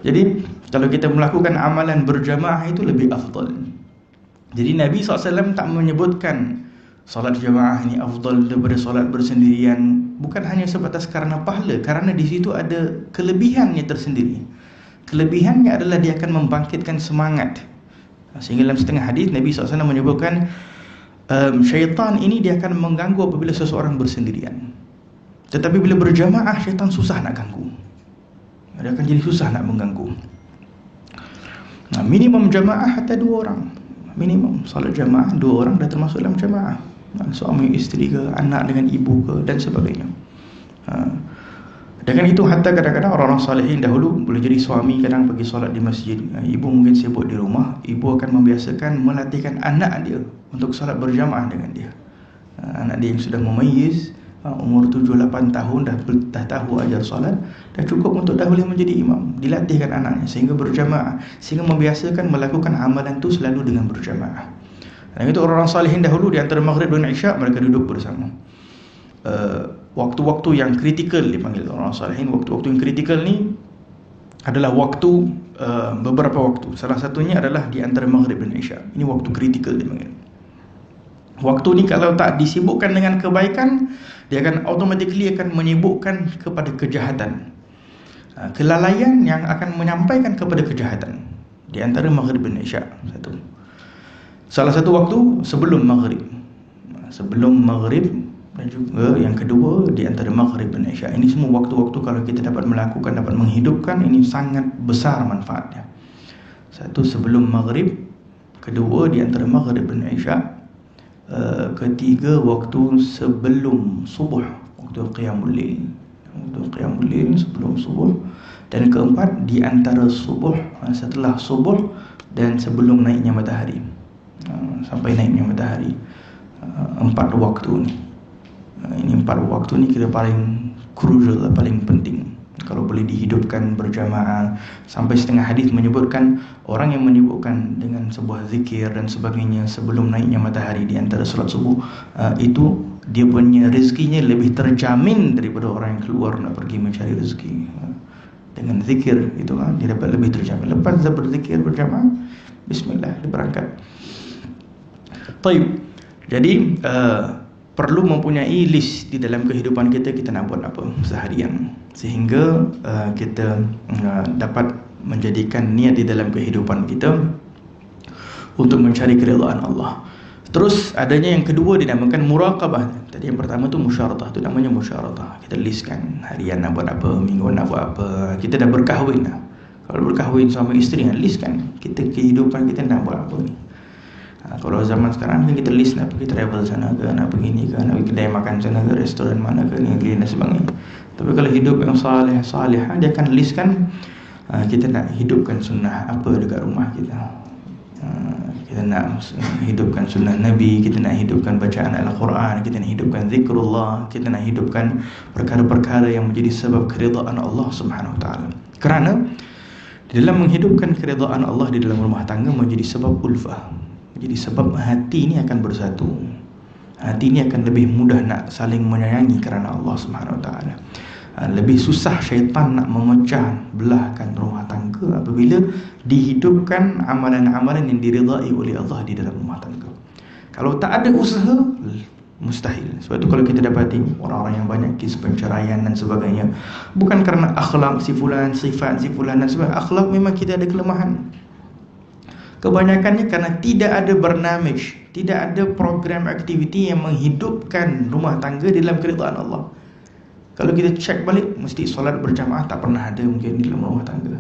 Jadi kalau kita melakukan amalan berjamaah itu lebih afdal. Jadi Nabi SAW tak menyebutkan solat jamaah ini afdal daripada solat bersendirian, bukan hanya sebatas karena pahala, kerana di situ ada kelebihannya tersendiri. Kelebihannya adalah dia akan membangkitkan semangat. Sehingga dalam setengah hadis Nabi SAW menyebutkan syaitan ini dia akan mengganggu apabila seseorang bersendirian. Tetapi bila berjamaah, syaitan susah nak ganggu. Dia akan jadi susah nak mengganggu. Minimum jamaah hatta 2 orang. Minimum salat jamaah 2 orang dah termasuk dalam jamaah. Suami isteri ke, anak dengan ibu ke, dan sebagainya. Dengan itu hatta kadang-kadang orang-orang salihin dahulu boleh jadi suami kadang pergi solat di masjid, ibu mungkin sibuk di rumah, ibu akan membiasakan melatihkan anak dia untuk solat berjamaah dengan dia. Anak dia yang sudah memayyiz, umur 7-8 tahun dah tahu ajar solat, dah cukup untuk dah boleh menjadi imam. Dilatihkan anaknya sehingga berjamaah, sehingga membiasakan melakukan amalan itu selalu dengan berjamaah. Dan itu orang-orang salihin dahulu di antara maghrib dan isyak mereka duduk bersama. Waktu-waktu yang kritikal dipanggil orang salihin. Waktu-waktu yang kritikal ni adalah waktu beberapa waktu. Salah satunya adalah di antara maghrib dan isyak. Ini waktu kritikal dipanggil. Waktu ni kalau tak disibukkan dengan kebaikan, dia akan automatically akan menyibukkan kepada kejahatan. Kelalaian yang akan menyampaikan kepada kejahatan. Di antara maghrib dan isyak satu. Salah satu waktu sebelum maghrib. Sebelum maghrib, dan juga yang kedua di antara maghrib dan isyak. Ini semua waktu-waktu kalau kita dapat melakukan, dapat menghidupkan, ini sangat besar manfaatnya. Satu sebelum maghrib, kedua di antara maghrib dan isyak, ketiga waktu sebelum subuh, waktu qiyamul lail. Waktu qiyamul lail sebelum subuh, dan keempat di antara subuh, setelah subuh, dan sebelum naiknya matahari. Sampai naiknya matahari. 4 waktu ni. Ini 4 waktu ni kira paling crucial, paling penting. Kalau boleh dihidupkan berjamaah. Sampai setengah hadis menyebutkan orang yang menyebutkan dengan sebuah zikir dan sebagainya sebelum naiknya matahari di antara solat subuh, itu dia punya rezekinya lebih terjamin daripada orang yang keluar nak pergi mencari rezeki. Dengan zikir itu dia dapat lebih terjamin. Lepas dia berzikir berjamaah, bismillah, dia berangkat. Taib. Jadi perlu mempunyai list di dalam kehidupan kita, kita nak buat apa seharian, sehingga kita dapat menjadikan niat di dalam kehidupan kita untuk mencari keridhaan Allah. Terus adanya yang kedua dinamakan muraqabah. Tadi yang pertama tu musyaratah, tu namanya musyaratah. Kita listkan harian nak buat apa, mingguan nak buat apa. Kita dah berkahwin dah. Kalau berkahwin suami isteri, listkan kita kehidupan kita nak buat apa ni. Kalau zaman sekarang kan kita list nak pergi travel sana ke, nak pergi ni ke, nak pergi kedai makan sana ke, restoran mana ke, ni dan sebagainya. Tapi kalau hidup yang salih, dia akan listkan kita nak hidupkan sunnah apa dekat rumah kita. Kita nak hidupkan sunnah Nabi, kita nak hidupkan bacaan Al-Quran, kita nak hidupkan zikrullah, kita nak hidupkan perkara-perkara yang menjadi sebab keridhaan Allah Subhanahu Wa Taala. Kerana di dalam menghidupkan keridhaan Allah di dalam rumah tangga menjadi sebab ulfah. Jadi sebab hati ini akan bersatu. Hati ini akan lebih mudah nak saling menyayangi kerana Allah Subhanahu Wa Taala. Lebih susah syaitan nak memecah belahkan rumah tangga apabila dihidupkan amalan-amalan yang diridai oleh Allah di dalam rumah tangga. Kalau tak ada usaha, Mustahil. Sebab itu kalau kita dapati orang-orang yang banyak kisah penceraian dan sebagainya, bukan kerana akhlak si fulan, sifat si fulan dan sebagainya. Akhlak memang kita ada kelemahan. Kebanyakannya kerana tidak ada bernamij, tidak ada program aktiviti yang menghidupkan rumah tangga di dalam keridaan Allah. Kalau kita cek balik, mesti solat berjamaah tak pernah ada mungkin di dalam rumah tangga.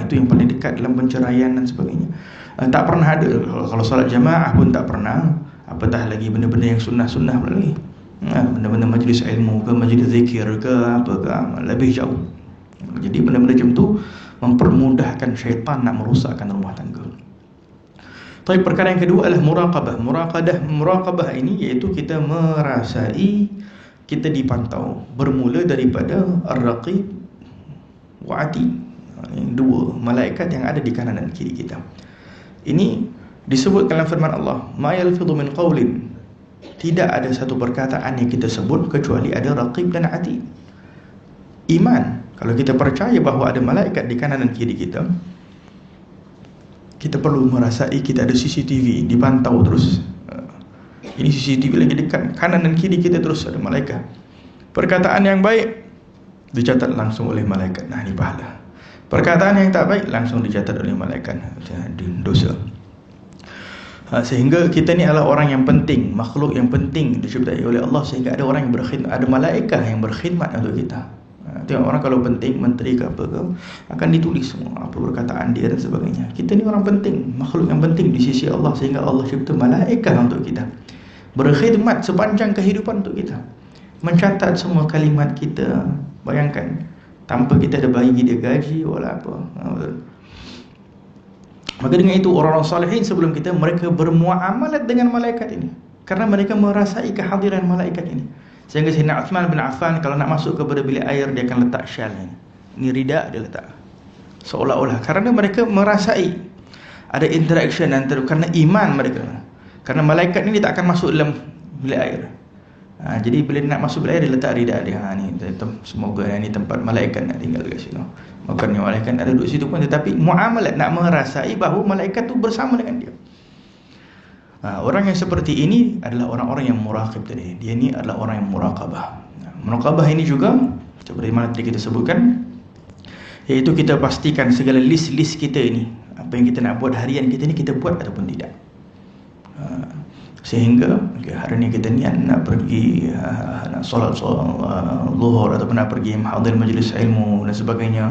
Itu yang paling dekat dalam penceraian dan sebagainya. Tak pernah ada. Kalau solat jamaah pun tak pernah. Apatah lagi benda-benda yang sunnah-sunnah pula lagi. Benda-benda majlis ilmu ke, majlis zikir ke, apa ke, lebih jauh. Jadi benda-benda macam tu mempermudahkan syaitan nak merosakkan rumah tangga. Tapi perkara yang kedua adalah muraqabah. Muraqabah ini iaitu kita merasai kita dipantau. Bermula daripada ar-raqib wa atid. Dua malaikat yang ada di kanan dan kiri kita. Ini disebut dalam firman Allah, ma yalfidhu min qawlin. Tidak ada satu perkataan yang kita sebut kecuali ada raqib dan atid. Iman, kalau kita percaya bahawa ada malaikat di kanan dan kiri kita, kita perlu merasai kita ada CCTV, dipantau terus. Ini CCTV lagi dekat, kanan dan kiri kita terus ada malaikat. Perkataan yang baik dicatat langsung oleh malaikat. Nah, ini pahala. Perkataan yang tak baik langsung dicatat oleh malaikat, dosa. Sehingga kita ni adalah orang yang penting, makhluk yang penting diciptai oleh Allah, sehingga ada orang yang berkhidmat, ada malaikat yang berkhidmat untuk kita. Tengok orang kalau penting, menteri ke apa ke, akan ditulis semua apa perkataan dia dan sebagainya. Kita ni orang penting, makhluk yang penting di sisi Allah, sehingga Allah cipta malaikat untuk kita, berkhidmat sepanjang kehidupan untuk kita, mencatat semua kalimat kita. Bayangkan, tanpa kita ada bagi dia gaji wala apa. Maka dengan itu orang-orang salihin sebelum kita, mereka bermuamalat dengan malaikat ini, kerana mereka merasai kehadiran malaikat ini. Sehingga Sayyidina Uthman bin Affan kalau nak masuk kepada bilik air, dia akan letak syal ini rida dia letak, seolah-olah, kerana mereka merasai ada interaction antara, kerana iman mereka, kerana malaikat ni dia tak akan masuk dalam bilik air. Jadi bila nak masuk bilik air, dia letak rida dia. Ni semoga ni tempat malaikat nak tinggal kat situ. Bukannya malaikat ada duduk situ pun, tetapi muamalat, nak merasai bahawa malaikat tu bersama dengan dia. Orang yang seperti ini adalah orang-orang yang muraqib tadi. Dia ni adalah orang yang muraqabah. Muraqabah ini juga seperti mana tadi kita sebutkan, iaitu kita pastikan segala list-list kita ini, apa yang kita nak buat harian kita ni, kita buat ataupun tidak. Sehingga hari ni kita niat nak pergi nak solat zuhur ataupun nak pergi hadir majlis ilmu dan sebagainya,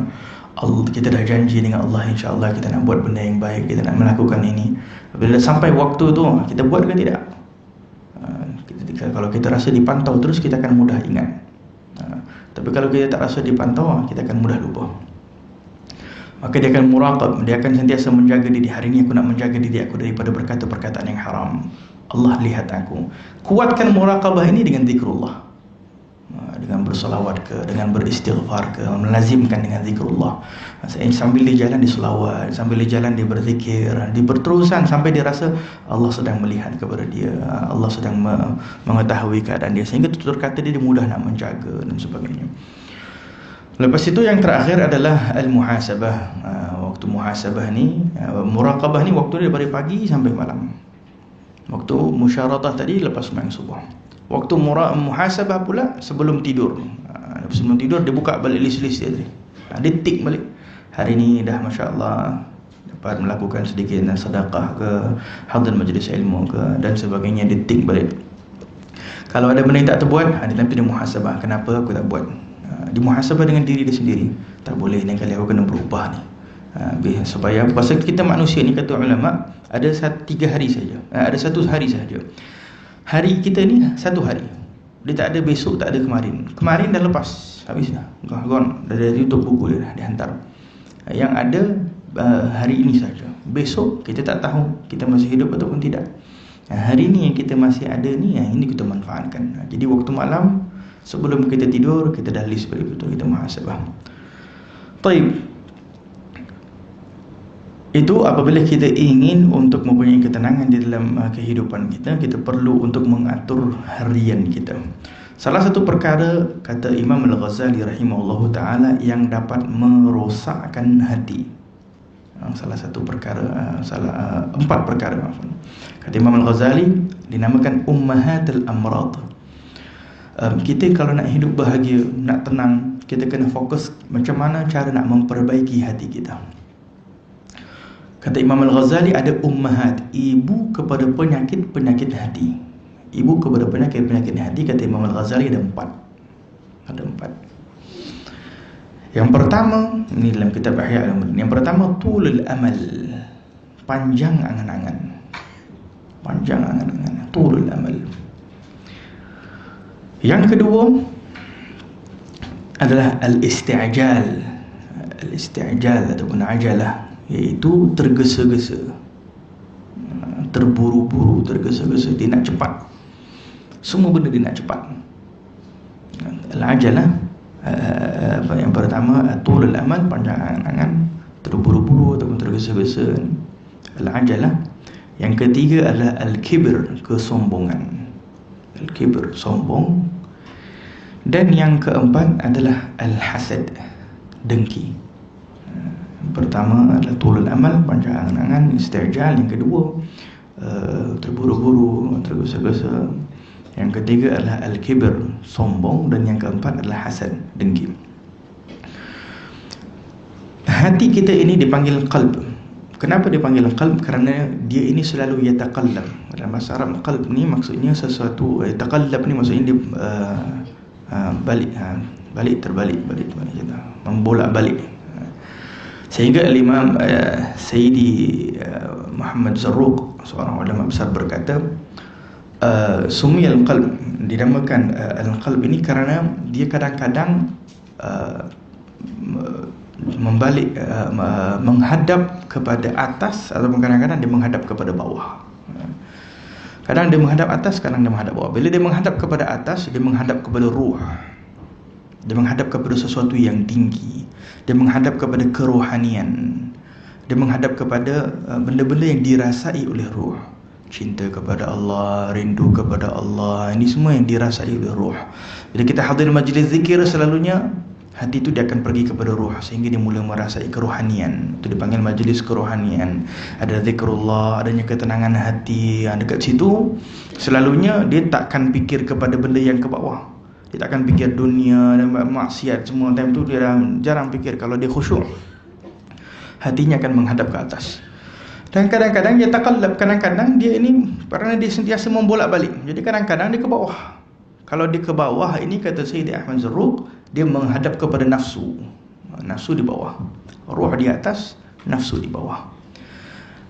kita dah janji dengan Allah, insya-Allah kita nak buat benda yang baik, kita nak melakukan ini. Bila sampai waktu tu, kita buat ke tidak? Kalau kita rasa dipantau terus, kita akan mudah ingat. Tapi kalau kita tak rasa dipantau, kita akan mudah lupa. Maka dia akan muraqab, dia akan sentiasa menjaga diri. Hari ini aku nak menjaga diri aku daripada berkata perkataan yang haram. Allah lihat aku. Kuatkan muraqabah ini dengan zikrullah, dengan bersolawat ke, dengan beristighfar ke, melazimkan dengan zikrullah. Sambil dia jalan dia selawat, sambil dia jalan dia berzikir, dia berterusan sampai dia rasa Allah sedang melihat kepada dia, Allah sedang mengetahui keadaan dia, sehingga tutur kata dia mudah nak menjaga dan sebagainya. Lepas itu yang terakhir adalah al-muhasabah. Waktu muhasabah ni, muraqabah ni waktu dia daripada pagi sampai malam. Waktu musyaratah tadi lepas sembahyang subuh. Waktu muhasabah pula sebelum tidur. Sebelum tidur dia buka balik list-list dia tadi. Dia tick balik. Hari ni dah masya-Allah dapat melakukan sedikit sedekah ke, hadir majlis ilmu ke dan sebagainya, dia tick balik. Kalau ada benda yang tak terbuat, dia nanti dia muhasabah. Kenapa aku tak buat? Dia muhasabah dengan diri dia sendiri. Tak boleh ni, kali aku kena berubah ni. Supaya pasal kita manusia ni, kata ulama, ada 3 hari saja. Ada 1 hari saja. Hari kita ni 1 hari. Dia tak ada besok, tak ada kemarin. Kemarin dah lepas, habis dah. Gone. Dah tutup buku dia dah, dihantar. Yang ada hari ini saja. Besok kita tak tahu kita masih hidup ataupun tidak. Hari ni yang kita masih ada ni, yang ini kita manfaatkan. Jadi waktu malam sebelum kita tidur, kita dah list balik betul, kita muhasabah. Baik. Itu apabila kita ingin untuk mempunyai ketenangan di dalam kehidupan kita, kita perlu untuk mengatur harian kita. Salah satu perkara, kata Imam Al-Ghazali rahimahullahu ta'ala, yang dapat merosakkan hati. Salah satu perkara, 4 perkara. Kata Imam Al-Ghazali, dinamakan ummahatul amrad. Kita kalau nak hidup bahagia, nak tenang, kita kena fokus macam mana cara nak memperbaiki hati kita. Kata Imam Al-Ghazali, ada ummahat, ibu kepada penyakit-penyakit hati. Ibu kepada penyakit-penyakit hati, kata Imam Al-Ghazali, ada 4. Ada 4. Yang pertama, ini dalam kitab Ihya Ulumuddin. Yang pertama, tulul amal, panjang angan-angan. Panjang angan-angan, tulul amal. Yang kedua adalah al-isti'jal. Al-isti'jal ataupun ajalah, iaitu tergesa-gesa, terburu-buru, tergesa-gesa. Dia nak cepat, semua benda dia nak cepat. Al-ajalah, yang pertama tulul amal, panjang angan-angan, terburu-buru ataupun tergesa-gesa. Al-ajalah. Yang ketiga adalah al-kibr, kesombongan. Al-kibr, sombong. Dan yang keempat adalah al-hasad, dengki. Yang pertama adalah tulul amal, panjang angan-angan, isti'jal. Yang kedua terburu-buru, tergesa-gesa. Yang ketiga adalah al-kibr, sombong. Dan yang keempat adalah hasad, dengki. Hati kita ini dipanggil qalb. Kenapa dipanggil qalb? Kerana dia ini selalu yataqallab. Dalam bahasa Arab, qalb ni maksudnya sesuatu, yataqallab ni maksudnya dia terbalik, membolak-balik. Sehingga Imam Sayyidi Muhammad Zarruq, seorang ulama besar, berkata, sumiyal qalb, dinamakan al-qalb ini kerana dia kadang-kadang membalik, menghadap kepada atas, atau kadang-kadang dia menghadap kepada bawah. Kadang dia menghadap atas, kadang dia menghadap bawah. Bila dia menghadap kepada atas, dia menghadap kepada ruh, dia menghadap kepada sesuatu yang tinggi, dia menghadap kepada kerohanian, dia menghadap kepada benda-benda yang dirasai oleh ruh. Cinta kepada Allah, rindu kepada Allah, ini semua yang dirasai oleh ruh. Bila kita hadir majlis zikir, selalunya hati itu dia akan pergi kepada ruh, sehingga dia mula merasai kerohanian. Itu dipanggil majlis kerohanian. Ada zikrullah, adanya ketenangan hati. Dekat situ selalunya dia takkan fikir kepada benda yang ke bawah. Dia takkan fikir dunia dan maksiat semua. Time tu dia jarang fikir. Kalau dia khusyuk, hatinya akan menghadap ke atas. Dan kadang-kadang dia taqallab, kadang-kadang dia ini kerana dia sentiasa membolak-balik, jadi kadang-kadang dia ke bawah. Kalau dia ke bawah ini, kata Sayyidi Ahmad Zarruq, dia menghadap kepada nafsu. Nafsu di bawah, ruh di atas, nafsu di bawah.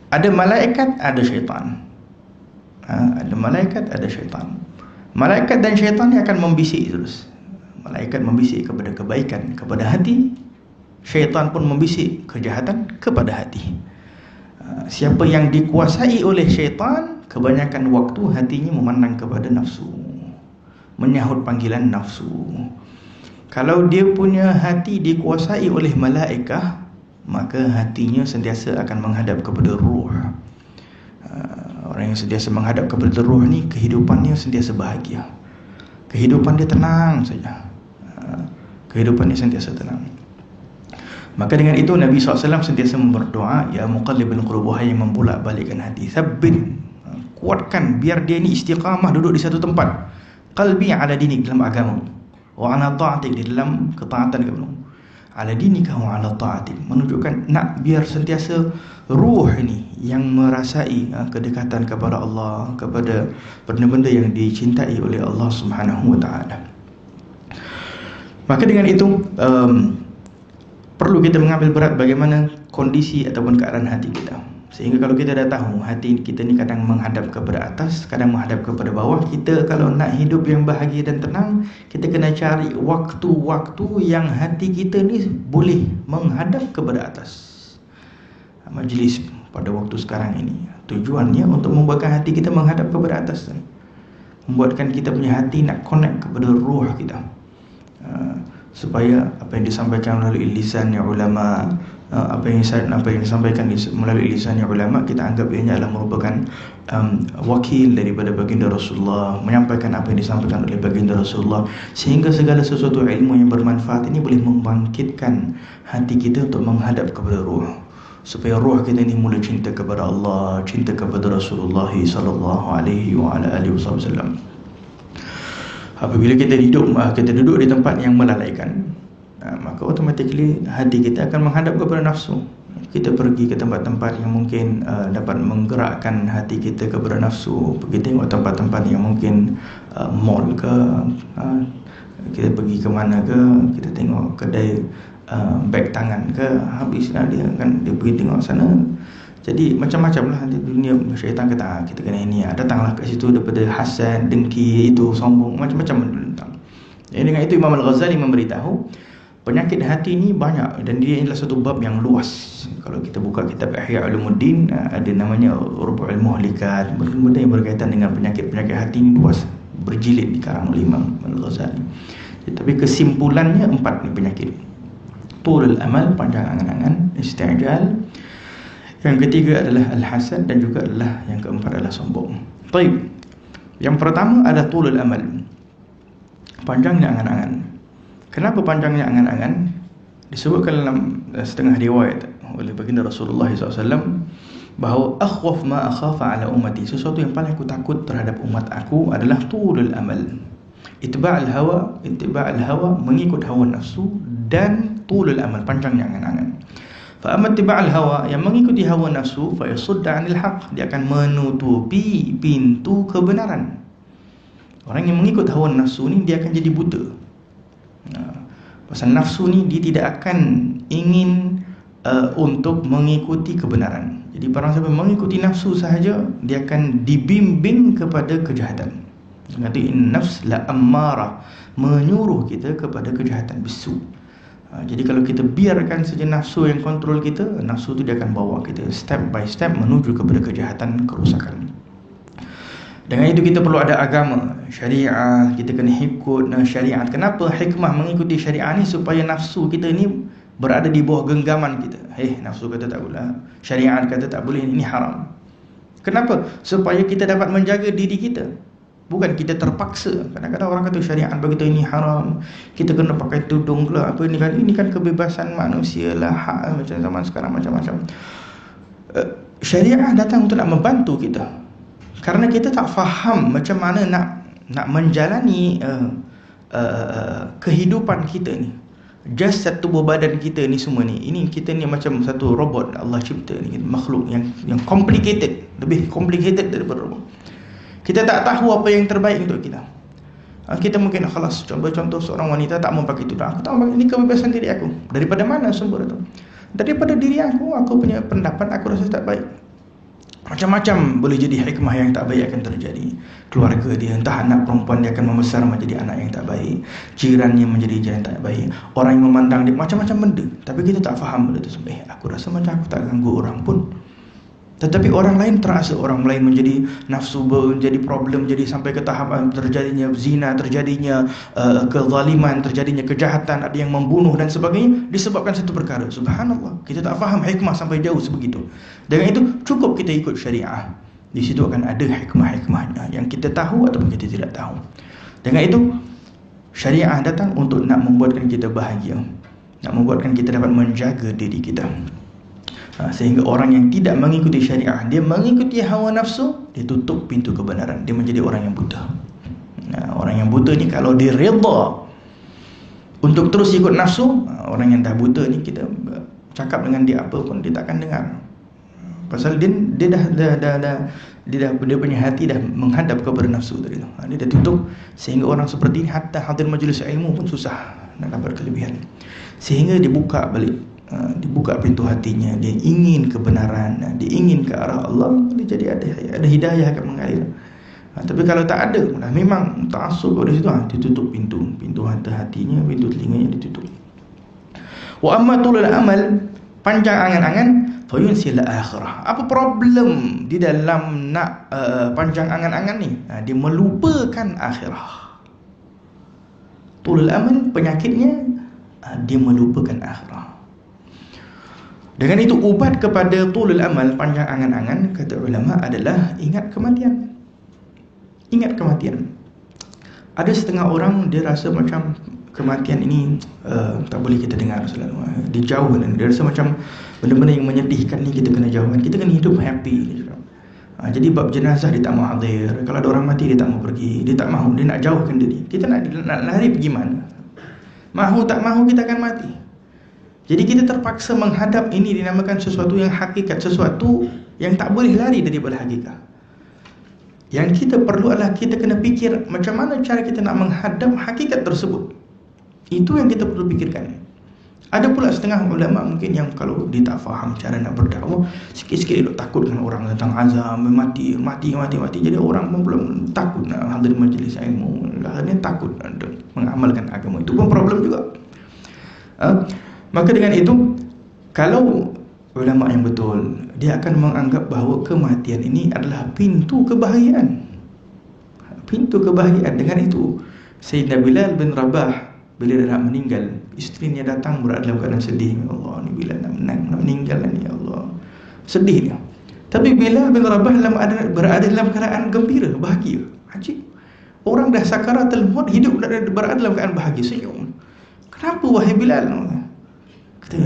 Ada malaikat, ada syaitan. Ada malaikat, ada syaitan. Malaikat dan syaitan ni akan membisik terus. Malaikat membisik kepada kebaikan kepada hati, syaitan pun membisik kejahatan kepada hati. Siapa yang dikuasai oleh syaitan, kebanyakan waktu hatinya memandang kepada nafsu, menyahut panggilan nafsu. Kalau dia punya hati dikuasai oleh malaikah, maka hatinya sentiasa akan menghadap kepada ruh. Orang yang sentiasa menghadap kepada ruh ni, kehidupannya sentiasa bahagia, kehidupan dia tenang saja, kehidupan dia sentiasa tenang. Maka dengan itu Nabi SAW sentiasa berdoa, ya muqallibal qulub, wahai yang membolak-balikkan hati, tsabbit, kuatkan biar dia ni istiqamah duduk di satu tempat, qalbi ala dinik, dalam agama, wa ala ta'atik, di dalam ketaatan kepadamu, ala dinika wa ala ta'atik, menunjukkan nak biar sentiasa ruh ini yang merasai kedekatan kepada Allah, kepada benda-benda yang dicintai oleh Allah Subhanahu wa taala. Maka dengan itu perlu kita mengambil berat bagaimana kondisi ataupun keadaan hati kita. Sehingga kalau kita dah tahu hati kita ni kadang menghadap kepada atas, kadang menghadap kepada bawah, kita kalau nak hidup yang bahagia dan tenang, kita kena cari waktu-waktu yang hati kita ni boleh menghadap kepada atas. Majlis pada waktu sekarang ini tujuannya untuk membuatkan hati kita menghadap kepada atas, membuatkan kita punya hati nak connect kepada ruh kita, supaya apa yang disampaikan melalui lisannya ulama, apa yang disampaikan melalui lisannya ulama, kita anggap ianya adalah merupakan wakil daripada baginda Rasulullah, menyampaikan apa yang disampaikan oleh baginda Rasulullah, sehingga segala sesuatu ilmu yang bermanfaat ini boleh membangkitkan hati kita untuk menghadap kepada ruh. supaya roh kita ni mula cinta kepada Allah, cinta kepada Rasulullah sallallahu alaihi wa ala alihi wasallam. Apabila kita duduk di tempat yang melalaikan, maka automatically hati kita akan menghadap kepada nafsu. Kita pergi ke tempat-tempat yang mungkin dapat menggerakkan hati kita kepada nafsu. Pergi tengok tempat-tempat yang mungkin mall ke, kita pergi ke mana ke, kita tengok kedai beg tangan ke, habislah dia pergi tengok sana. Jadi macam-macam lah di dunia syaitan kata kita kena ini, datanglah kat situ daripada hasad, dengki, itu sombong, macam-macam datang. Jadi dengan itu Imam Al-Ghazali memberitahu penyakit hati ni banyak, dan dia adalah satu bab yang luas. Kalau kita buka kitab Ihya Ulumuddin, ada namanya Rubu'ul Muhlikat, benda yang berkaitan dengan penyakit-penyakit hati ni luas, berjilid dikarang oleh Imam Al-Ghazali. Tapi kesimpulannya 4 ni penyakit. Tulul amal, panjang angan-angan, isti'jal. Yang ketiga adalah al-hasad, dan juga adalah yang keempat adalah sombong. Baik. Yang pertama adalah tulul amal, panjangnya angan-angan. Kenapa panjangnya angan-angan? Disebutkan dalam setengah riwayat oleh baginda Rasulullah SAW bahawa akhwaf ma akhafa ala ummati, sesuatu yang paling aku takut terhadap umat aku adalah tulul amal. Ittiba'al hawa, mengikut hawa nafsu, dan tulul amal, panjangnya angan-angan. Fa amma ittiba'al hawa, yang mengikuti hawa nafsu, fa yasudda 'anil haqq, dia akan menutupi pintu kebenaran. Orang yang mengikut hawa nafsu ni dia akan jadi buta. Pasal nafsu ni dia tidak akan ingin untuk mengikuti kebenaran. Jadi barang siapa mengikuti nafsu sahaja, dia akan dibimbing kepada kejahatan. Nanti nafs la ammarah, menyuruh kita kepada kejahatan, bisu. Jadi kalau kita biarkan saja nafsu yang kontrol kita, nafsu tu dia akan bawa kita step by step menuju kepada kejahatan, kerusakan. Dengan itu kita perlu ada agama, syariah, kita kena ikut syariat. Kenapa hikmah mengikuti syariah ni? Supaya nafsu kita ni berada di bawah genggaman kita. Nafsu kata tak boleh, syariat kata tak boleh, ini haram. Kenapa? Supaya kita dapat menjaga diri kita, bukan kita terpaksa. Kadang-kadang orang kata syariat berkata ini haram, kita kena pakai tudung lah, apa ini kan kebebasan manusia lah, hak macam zaman sekarang macam-macam. Syariah datang untuk nak membantu kita, karena kita tak faham macam mana nak menjalani kehidupan kita ni. Jasad, tubuh badan kita ni semua ni, ini kita ni macam satu robot Allah cipta ni, makhluk yang complicated, lebih complicated daripada robot. Kita tak tahu apa yang terbaik untuk kita. Kita mungkin khalas, contoh seorang wanita tak mau pakai tudung. Aku tak mau pakai, ini kebebasan diri aku. Daripada mana sumber itu? Daripada diri aku punya pendapat, aku rasa tak baik. Macam-macam boleh jadi hikmah yang tak baik akan terjadi. Keluarga dia, entah anak perempuan dia akan membesar menjadi anak yang tak baik, jirannya menjadi jiran yang tak baik, orang yang memandang dia, macam-macam benda. Tapi kita tak faham benda tu. Aku rasa macam aku tak ganggu orang pun, tetapi orang lain terasa, orang lain menjadi nafsu, menjadi problem, jadi sampai ke tahap terjadinya zina, terjadinya kezaliman, terjadinya kejahatan, ada yang membunuh dan sebagainya, disebabkan satu perkara. Subhanallah, kita tak faham hikmah sampai jauh sebegitu. Dengan itu cukup kita ikut syariah. Di situ akan ada hikmah-hikmahnya yang kita tahu ataupun kita tidak tahu. Dengan itu syariah datang untuk nak membuatkan kita bahagia, nak membuatkan kita dapat menjaga diri kita. Sehingga orang yang tidak mengikuti syariah, dia mengikuti hawa nafsu, dia tutup pintu kebenaran, dia menjadi orang yang buta. Orang yang buta ni kalau dia reda untuk terus ikut nafsu, orang yang dah buta ni kita cakap dengan dia apa pun dia tak akan dengar. Pasal dia punya hati dah menghadap kepada nafsu tadi tu. Dia dah tutup, sehingga orang seperti ini hatta hadir majlis ilmu pun susah nak dapat kelebihan. Sehingga dibuka balik, dibuka pintu hatinya, dia ingin kebenaran, dia ingin ke arah Allah, dia jadi ada hidayah akan mengalir. Tapi kalau tak ada, memang ta'assub pada situ, ditutup pintu hatinya, pintu telinganya ditutup. Wa amma tulul amal, panjang angan-angan, fayunsil akhirah. Apa problem di dalam nak panjang angan-angan ni? Dia melupakan akhirah. Tulul amal, penyakitnya dia melupakan akhirah. Dengan itu ubat kepada tulul amal, panjang angan-angan, kata ulama adalah ingat kematian. Ingat kematian. Ada setengah orang dia rasa macam kematian ini tak boleh kita dengar selalu. Dijauhkan. Dia rasa macam benda-benda yang menyedihkan ni kita kena jauhkan. Kita kena hidup happy. Jadi bab jenazah dia tak mau hadir. Kalau ada orang mati dia tak mau pergi. Dia tak mahu, dia nak jauhkan diri. Kita nak lari pergi mana? Mahu tak mahu kita akan mati. Jadi kita terpaksa menghadap ini, dinamakan sesuatu yang hakikat, sesuatu yang tak boleh lari daripada hakikat. Yang kita perlu adalah kita kena fikir macam mana cara kita nak menghadap hakikat tersebut. Itu yang kita perlu fikirkan. Ada pula setengah ulama mungkin yang kalau dia tak faham cara nak berdakwah, sikit-sikit dia takutkan orang tentang azab, mati. Jadi orang pun belum takut nak hadir majlis ilmu. Akhirnya takut untuk mengamalkan agama. Itu pun problem juga. Maka dengan itu, kalau ulama yang betul, dia akan menganggap bahawa kematian ini adalah pintu kebahagiaan. Pintu kebahagiaan. Dengan itu, Sayyidina Bilal bin Rabah bila dia nak meninggal, isterinya datang berada dalam keadaan sedih. Ya Allah, ni Bilal nak meninggal ni, ya Allah. Sedih dia. Tapi Bilal bin Rabah berada dalam keadaan gembira, bahagia. Ajib. Orang dah sakaratul maut, hidup berada dalam keadaan bahagia, senyum. Kenapa wahai Bilal? Kata,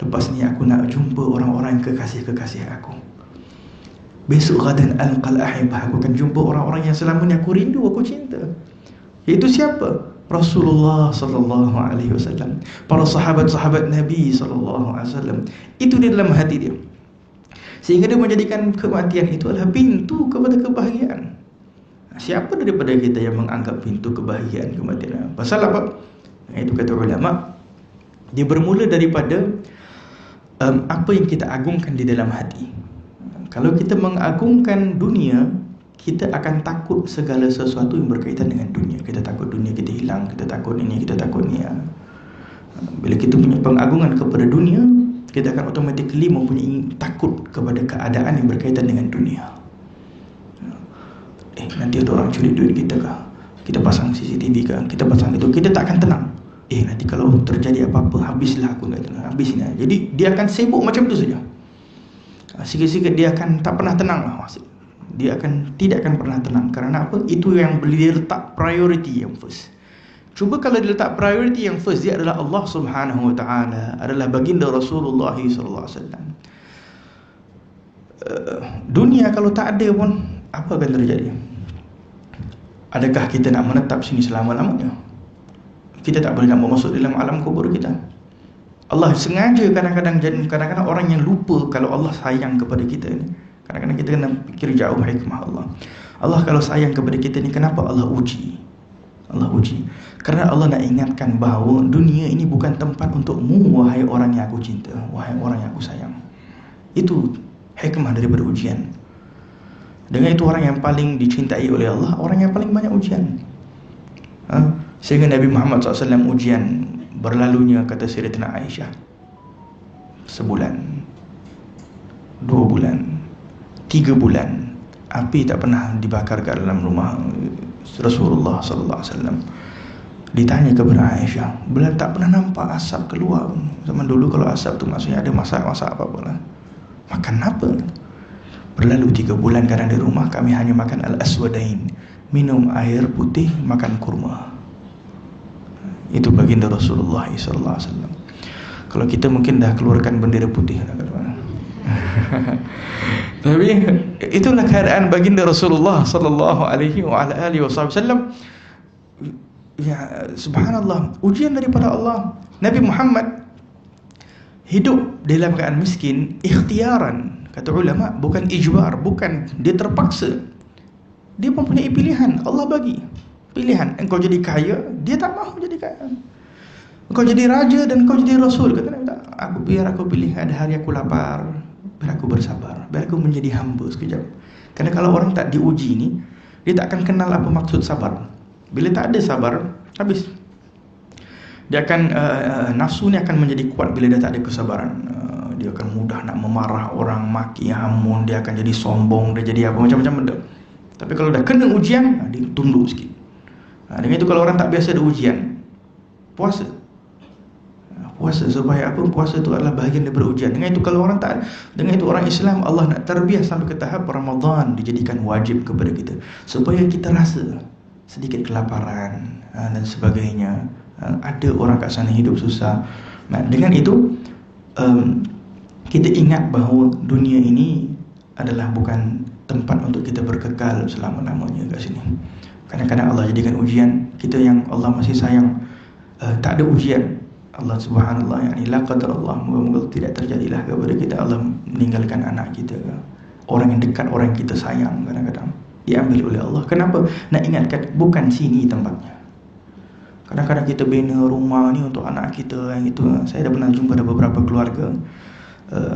lepas ni aku nak jumpa orang-orang yang kekasih-kekasih aku. Besok gadan alqal ahibah, aku akan jumpa orang-orang yang selama ni aku rindu, aku cinta. Iaitu siapa? Rasulullah sallallahu alaihi wasallam, para sahabat-sahabat Nabi sallallahu alaihi wasallam. Itu di dalam hati dia. Sehingga dia menjadikan kematian itu adalah pintu kepada kebahagiaan. Siapa daripada kita yang menganggap pintu kebahagiaan kematian? Pasal apa? Itu kata ulama, dia bermula daripada apa yang kita agungkan di dalam hati. Kalau kita mengagungkan dunia, kita akan takut segala sesuatu yang berkaitan dengan dunia. Kita takut dunia kita hilang, kita takut ini, kita takut ni. Bila kita punya pengagungan kepada dunia, kita akan automatically mempunyai takut kepada keadaan yang berkaitan dengan dunia. Nanti ada orang curi duit kita kah? Kita pasang CCTV kah? Kita pasang itu, kita tak akan tenang. Nanti kalau terjadi apa-apa, habislah aku, habisnya. Jadi dia akan sibuk macam tu saja. Sikit-sikit dia akan tak pernah tenang lah. Dia tidak akan pernah tenang. Kerana apa? Itu yang dia letak priority yang first. Cuba kalau dia letak priority yang first, dia adalah Allah Subhanahu Wa Taala, adalah baginda Rasulullah sallallahu alaihi wasallam. Dunia kalau tak ada pun, apa akan terjadi? Adakah kita nak menetap sini selama-lamanya? Kita tak boleh nak masuk dalam alam kubur kita. Allah sengaja kadang-kadang orang yang lupa kalau Allah sayang kepada kita ni. Kadang-kadang kita kena fikir jauh hikmah Allah. Allah kalau sayang kepada kita ni, kenapa Allah uji? Allah uji kerana Allah nak ingatkan bahawa dunia ini bukan tempat untukmu, wahai orang yang aku cinta, wahai orang yang aku sayang. Itu hikmah daripada ujian. Dengan itu orang yang paling dicintai oleh Allah, orang yang paling banyak ujian. Sehingga Nabi Muhammad SAW ujian berlalunya, kata Sayyidatina Aisyah, sebulan, 2 bulan, 3 bulan, api tak pernah dibakar kat dalam rumah Rasulullah sallallahu alaihi wasallam. Ditanya kepada Aisyah, beliau tak pernah nampak asap keluar. Zaman dulu kalau asap tu maksudnya ada masak apa-apa lah. Makan apa? Berlalu 3 bulan kadang di rumah kami hanya makan al-aswadain, minum air putih, makan kurma. Itu baginda Rasulullah sallallahu alaihi wasallam. Kalau kita mungkin dah keluarkan bendera putih dah kat mana. Tapi itulah keadaan baginda Rasulullah sallallahu alaihi wasallam. Ya, subhanallah, ujian daripada Allah. Nabi Muhammad hidup dalam keadaan miskin ikhtiaran, kata ulama, bukan ijbar, bukan dia terpaksa. Dia mempunyai pilihan, Allah bagi pilihan. Engkau jadi kaya, dia tak mahu jadi kaya. Engkau jadi raja dan engkau jadi rasul, kata Nabi, biar aku pilih, ada hari aku lapar, biar aku bersabar, biar aku menjadi hamba sekejap. Kerana kalau orang tak diuji ni, dia tak akan kenal apa maksud sabar. Bila tak ada sabar, habis. Dia akan nafsu ni akan menjadi kuat bila dia tak ada kesabaran. Dia akan mudah nak memarah orang, maki, hamun, dia akan jadi sombong, dia jadi apa macam-macam benda. Tapi kalau dah kena ujian, dia tunduk sikit. Dengan itu kalau orang tak biasa ada ujian, puasa. Puasa supaya apa? Puasa itu adalah bahagian daripada ujian. Dengan itu kalau orang tak, dengan itu orang Islam, Allah nak terbiah sampai ke tahap Ramadan dijadikan wajib kepada kita supaya kita rasa sedikit kelaparan dan sebagainya. Ada orang kat sana hidup susah. Dengan itu kita ingat bahawa dunia ini adalah bukan tempat untuk kita berkekal selama-lamanya kat sini. Kadang-kadang Allah jadikan ujian. Kita yang Allah masih sayang, tak ada ujian. Allah subhanallah, yani la qadar Allah, moga-moga tidak terjadilah kepada kita Allah meninggalkan anak kita, orang yang dekat, orang yang kita sayang, kadang-kadang diambil oleh Allah. Kenapa? Nak ingatkan, bukan sini tempatnya. Kadang-kadang kita bina rumah ni untuk anak kita yang itu. Saya dah pernah jumpa ada beberapa keluarga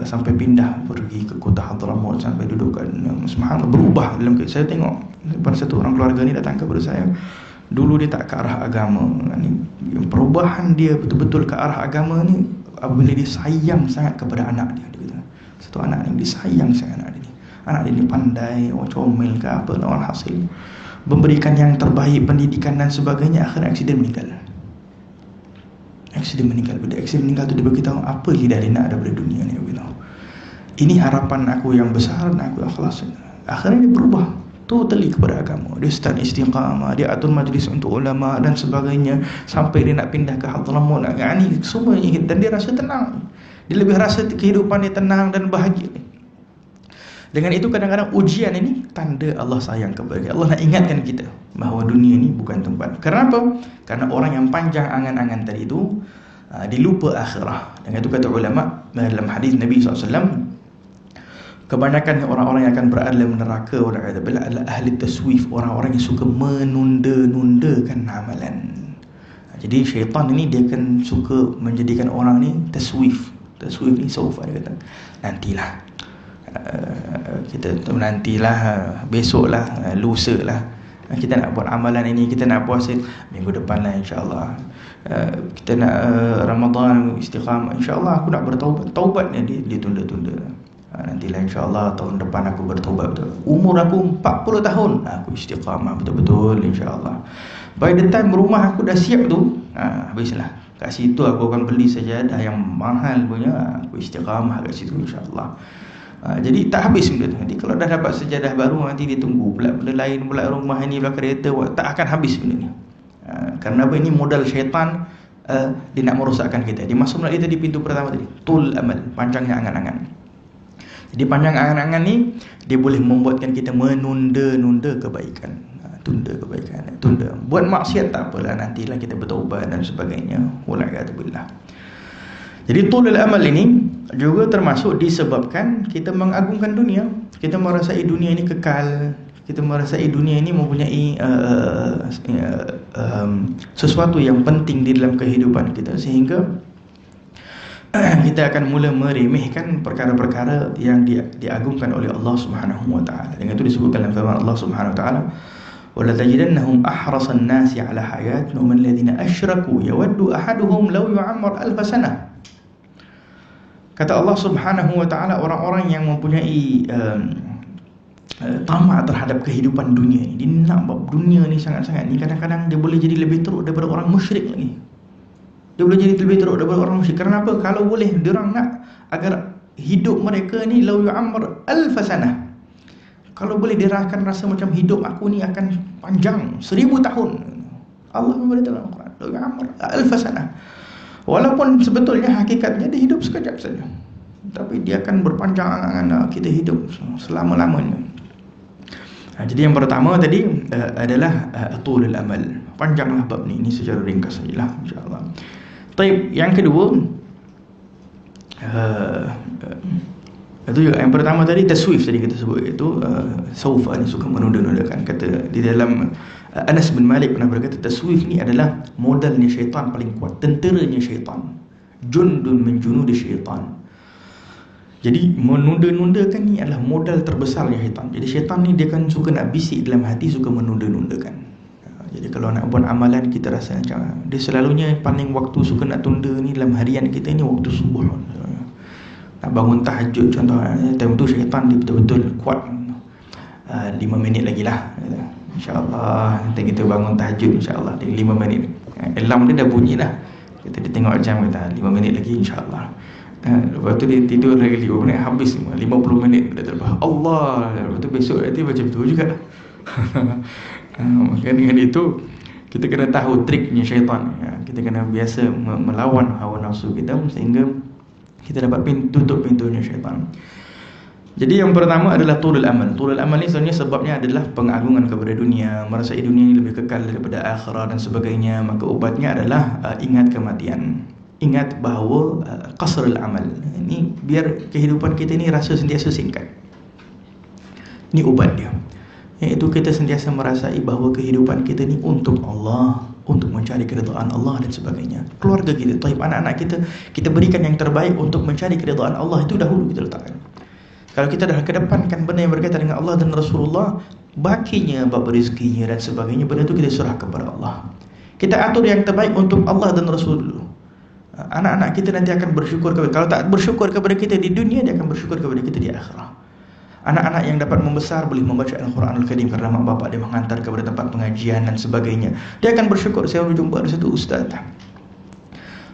sampai pindah pergi ke kota Hadramaut, sampai duduk kan, subhanallah, berubah dalam saya tengok pada satu orang keluarga ni datang kepada saya. Dulu dia tak ke arah agama ni, perubahan dia betul-betul ke arah agama ni apabila dia sayang sangat kepada anak dia. Dia kata, satu anak ni dia sayang sangat anak dia ni. Anak dia ni pandai, comel ke apa, orang hasil memberikan yang terbaik, pendidikan dan sebagainya. Akhirnya aksiden meninggal. Bila aksiden meninggal tu dia beritahu apa lidah dia nak ada pada dunia ni. Dia beritahu, ini harapan aku yang besar dan aku ikhlas. Akhirnya dia berubah totally kepada agama. Dia start istiqamah, dia atur majlis untuk ulama dan sebagainya, sampai dia nak pindah ke Hadramaut. Yani semua ini, dan dia rasa tenang. Dia lebih rasa kehidupan dia tenang dan bahagia. Dengan itu kadang-kadang ujian ini tanda Allah sayang kepada kita. Allah nak ingatkan kita bahawa dunia ini bukan tempat. Kenapa? Karena orang yang panjang angan-angan tadi itu dia lupa akhirah. Dengan itu kata ulama dalam hadis Nabi SAW, kebanyakan orang-orang yang akan berada dalam neraka adalah ahli taswif, orang-orang yang suka menunda-nundakan amalan. Jadi syaitan ini dia akan suka menjadikan orang ni taswif. Taswif ni saufa, dia kata nantilah, kita nantilah, besoklah, lusa lah, kita nak buat amalan ini, kita nak puasa minggu depan lah insyaAllah, kita nak Ramadan istiqamah, insyaAllah aku nak bertaubat. Taubatnya dia tunda-tunda. Nantilah insyaAllah tahun depan aku bertaubat betul. Umur aku 40 tahun aku istiqamah betul-betul insyaAllah. By the time rumah aku dah siap tu, habislah. Kat situ aku akan beli sajadah yang mahal punya, aku istiqamah kat situ insyaAllah. Jadi tak habis benda tu. Nanti kalau dah dapat sejadah baru, nanti dia tunggu pula benda lain pula, rumah ini pula, kereta, tak akan habis benda ni. Kerana apa? Ini modal syaitan. Dia nak merosakkan kita. Dia masuk melalui tadi pintu pertama tadi, tul amal, panjangnya angan-angan. Jadi panjang angan-angan ni dia boleh membuatkan kita menunda-nunda kebaikan. Tunda kebaikan, tunda. Buat maksiat tak apalah, nantilah kita bertaubat dan sebagainya. Wala'iyatubillah. Jadi tulul amal ini juga termasuk disebabkan kita mengagungkan dunia. Kita merasai dunia ini kekal. Kita merasai dunia ini mempunyai sesuatu yang penting di dalam kehidupan kita, sehingga kita akan mula meremehkan perkara-perkara yang diagungkan oleh Allah Subhanahu wa taala. Dengan itu disebutkan dalam firman Allah Subhanahu wa taala, "Wala tajidannahum ahrasan nasi 'ala hayatin wa man alladhina asyraku yawaddu ahaduhum law yu'ammar alf sanah." Kata Allah Subhanahu wa taala, orang-orang yang mempunyai tamak terhadap kehidupan dunia ini, dia nak dunia ni sangat-sangat ni, kadang-kadang dia boleh jadi lebih teruk daripada orang musyrik lagi. Dia boleh jadi lebih teruk daripada orang musyrik. Kenapa? Kalau boleh diorang nak agar hidup mereka ni law yu'ammar alf sanah, kalau boleh dia akan rasa macam hidup aku ni akan panjang 1000 tahun. Allah memberitahu dalam Al-Quran, law yu'ammar alf sanah. Walaupun sebetulnya hakikatnya dia hidup sekejap saja, tapi dia akan berpanjang angan-angan kita hidup selama-lamanya. Jadi yang pertama tadi adalah tulul amal. Panjanglah bab ni, ini secara ringkas sajalah insya-Allah. Baik, yang kedua itu juga yang pertama tadi taswif tadi kita sebut, itu saufa ni suka menunda-nundakan. Kata di dalam Anas bin Malik pernah berkata, taswif ni adalah modalnya syaitan paling kuat, tenteranya syaitan, jundun min junudi syaitan. Jadi menunda-nundakan ni adalah modal terbesarnya syaitan. Jadi syaitan ni dia kan suka nak bisik dalam hati, suka menunda-nundakan. Jadi kalau nak buat amalan kita rasa macam, dia selalunya paling waktu suka nak tunda ni dalam harian kita ni waktu subuh. Nak bangun tahajud contohnya, time tu syaitan dia betul-betul kuat. 5 minit lagi lah, InsyaAllah nanti kita bangun tahajud InsyaAllah 5 minit. Alarm dia dah bunyi dah, kita dia tengok jam, kita 5 minit lagi InsyaAllah. Lepas tu dia tidur lagi 5 minit, habis 50 minit dia terlepas Allah. Lepas tu besok nanti macam tu juga. Maka dengan itu Kita kena tahu triknya syaitan ya. Kita kena biasa melawan hawa nafsu kita sehingga kita dapat tutup pintunya syaitan. Jadi yang pertama adalah tulul amal. Tulul amal ni sebenarnya sebabnya adalah pengagungan kepada dunia, merasai dunia ini lebih kekal daripada akhirat dan sebagainya. Maka ubatnya adalah ingat kematian. Ingat bahawa qasrul amal. Ini biar kehidupan kita ni rasa sentiasa singkat. Ini ubat dia. Iaitu kita sentiasa merasai bahawa kehidupan kita ni untuk Allah, untuk mencari keridhaan Allah dan sebagainya. Keluarga kita, taib anak-anak kita berikan yang terbaik untuk mencari keridhaan Allah, itu dahulu kita letakkan. Kalau kita dah kedepankan benda yang berkaitan dengan Allah dan Rasulullah, bakinya, bab rezekinya dan sebagainya, benda itu kita serah kepada Allah. Kita atur yang terbaik untuk Allah dan Rasul dulu. Anak-anak kita nanti akan bersyukur kepada, kalau tak bersyukur kepada kita di dunia, dia akan bersyukur kepada kita di akhirat. Anak-anak yang dapat membesar boleh membaca Al-Quranul Karim kerana mak bapak dia menghantar kepada tempat pengajian dan sebagainya. Dia akan bersyukur. Saya berjumpa ada satu ustaz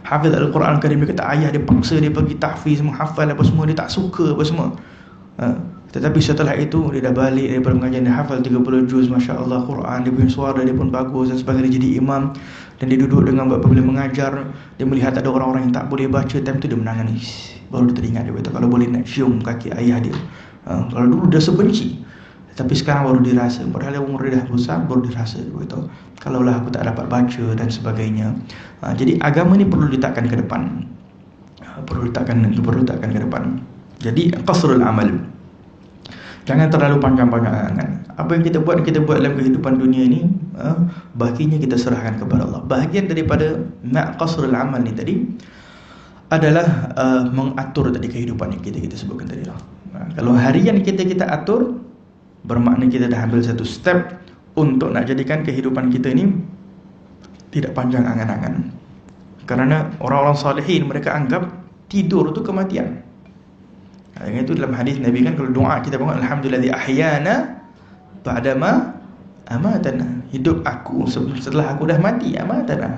hafiz Al-Quranul Karim, dia kata ayah dia paksa dia pergi tahfiz, menghafal apa semua, dia tak suka apa semua. Tetapi setelah itu dia dah balik daripada pengajian, dia hafal 30 juz, Masya Allah Quran, dia punya suara dia pun bagus dan sebagainya. Dia jadi imam dan dia duduk dengan bapak bila mengajar, dia melihat ada orang-orang yang tak boleh baca, time tu dia menangis. Baru dia teringat, dia kata kalau boleh nak cium kaki ayah dia. Kalau dulu dia sebenci, tapi sekarang baru dirasa. Padahal umur dia dah besar, baru dirasa. Begitu. Kalaulah aku tak dapat baca dan sebagainya. Jadi agama ni perlu diletakkan ke depan. Perlu diletakkan ke depan. Jadi qasrul amal. Jangan terlalu panjang-panjang angan. Apa yang kita buat dalam kehidupan dunia ni, bahagiannya kita serahkan kepada Allah. Bahagian daripada qasrul amal ni tadi adalah mengatur tadi kehidupan yang kita sebutkan tadi lah. Kalau harian kita atur, bermakna kita dah ambil satu step untuk nak jadikan kehidupan kita ni tidak panjang angan-angan. Kerana orang-orang salihin mereka anggap tidur tu kematian. Yang itu dalam hadis Nabi kan, kalau doa kita bangun alhamdulillah ahyana ba'dama amatana, hidup aku setelah aku dah mati, amatana.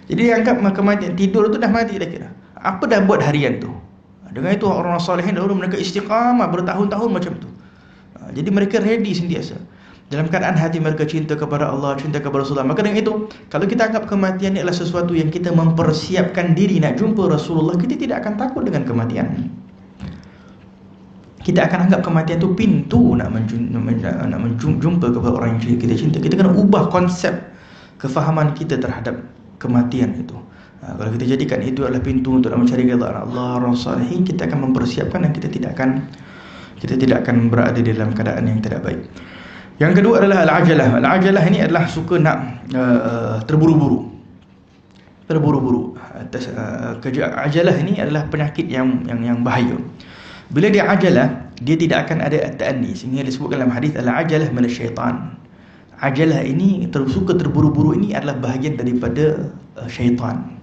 Jadi dia anggap kematian, tidur tu dah mati dah kira. Apa dah buat harian tu? Dengan itu orang-orang salihin dahulu mereka istiqamah bertahun-tahun macam tu. Jadi mereka ready sentiasa. Dalam keadaan hati mereka cinta kepada Allah, cinta kepada Rasulullah. Maka dengan itu, kalau kita anggap kematian ini adalah sesuatu yang kita mempersiapkan diri nak jumpa Rasulullah, kita tidak akan takut dengan kematian. Kita akan anggap kematian itu pintu nak menjumpa kepada orang yang kita cinta. Kita kena ubah konsep kefahaman kita terhadap kematian itu. Kalau kita jadikan itu adalah pintu untuk mencari keridhaan Allah, Rasul, kita akan mempersiapkan dan kita tidak akan berada di dalam keadaan yang tidak baik. Yang kedua adalah al-ajalah. Al-ajalah ini adalah suka nak terburu-buru. Ajalah ini adalah penyakit yang bahaya. Bila dia ajalah, dia tidak akan ada at-ta'anni. Sehingga disebutkan dalam hadis al-ajalah minasyaitan. Ajalah ini, suka terburu-buru ini adalah bahagian daripada syaitan.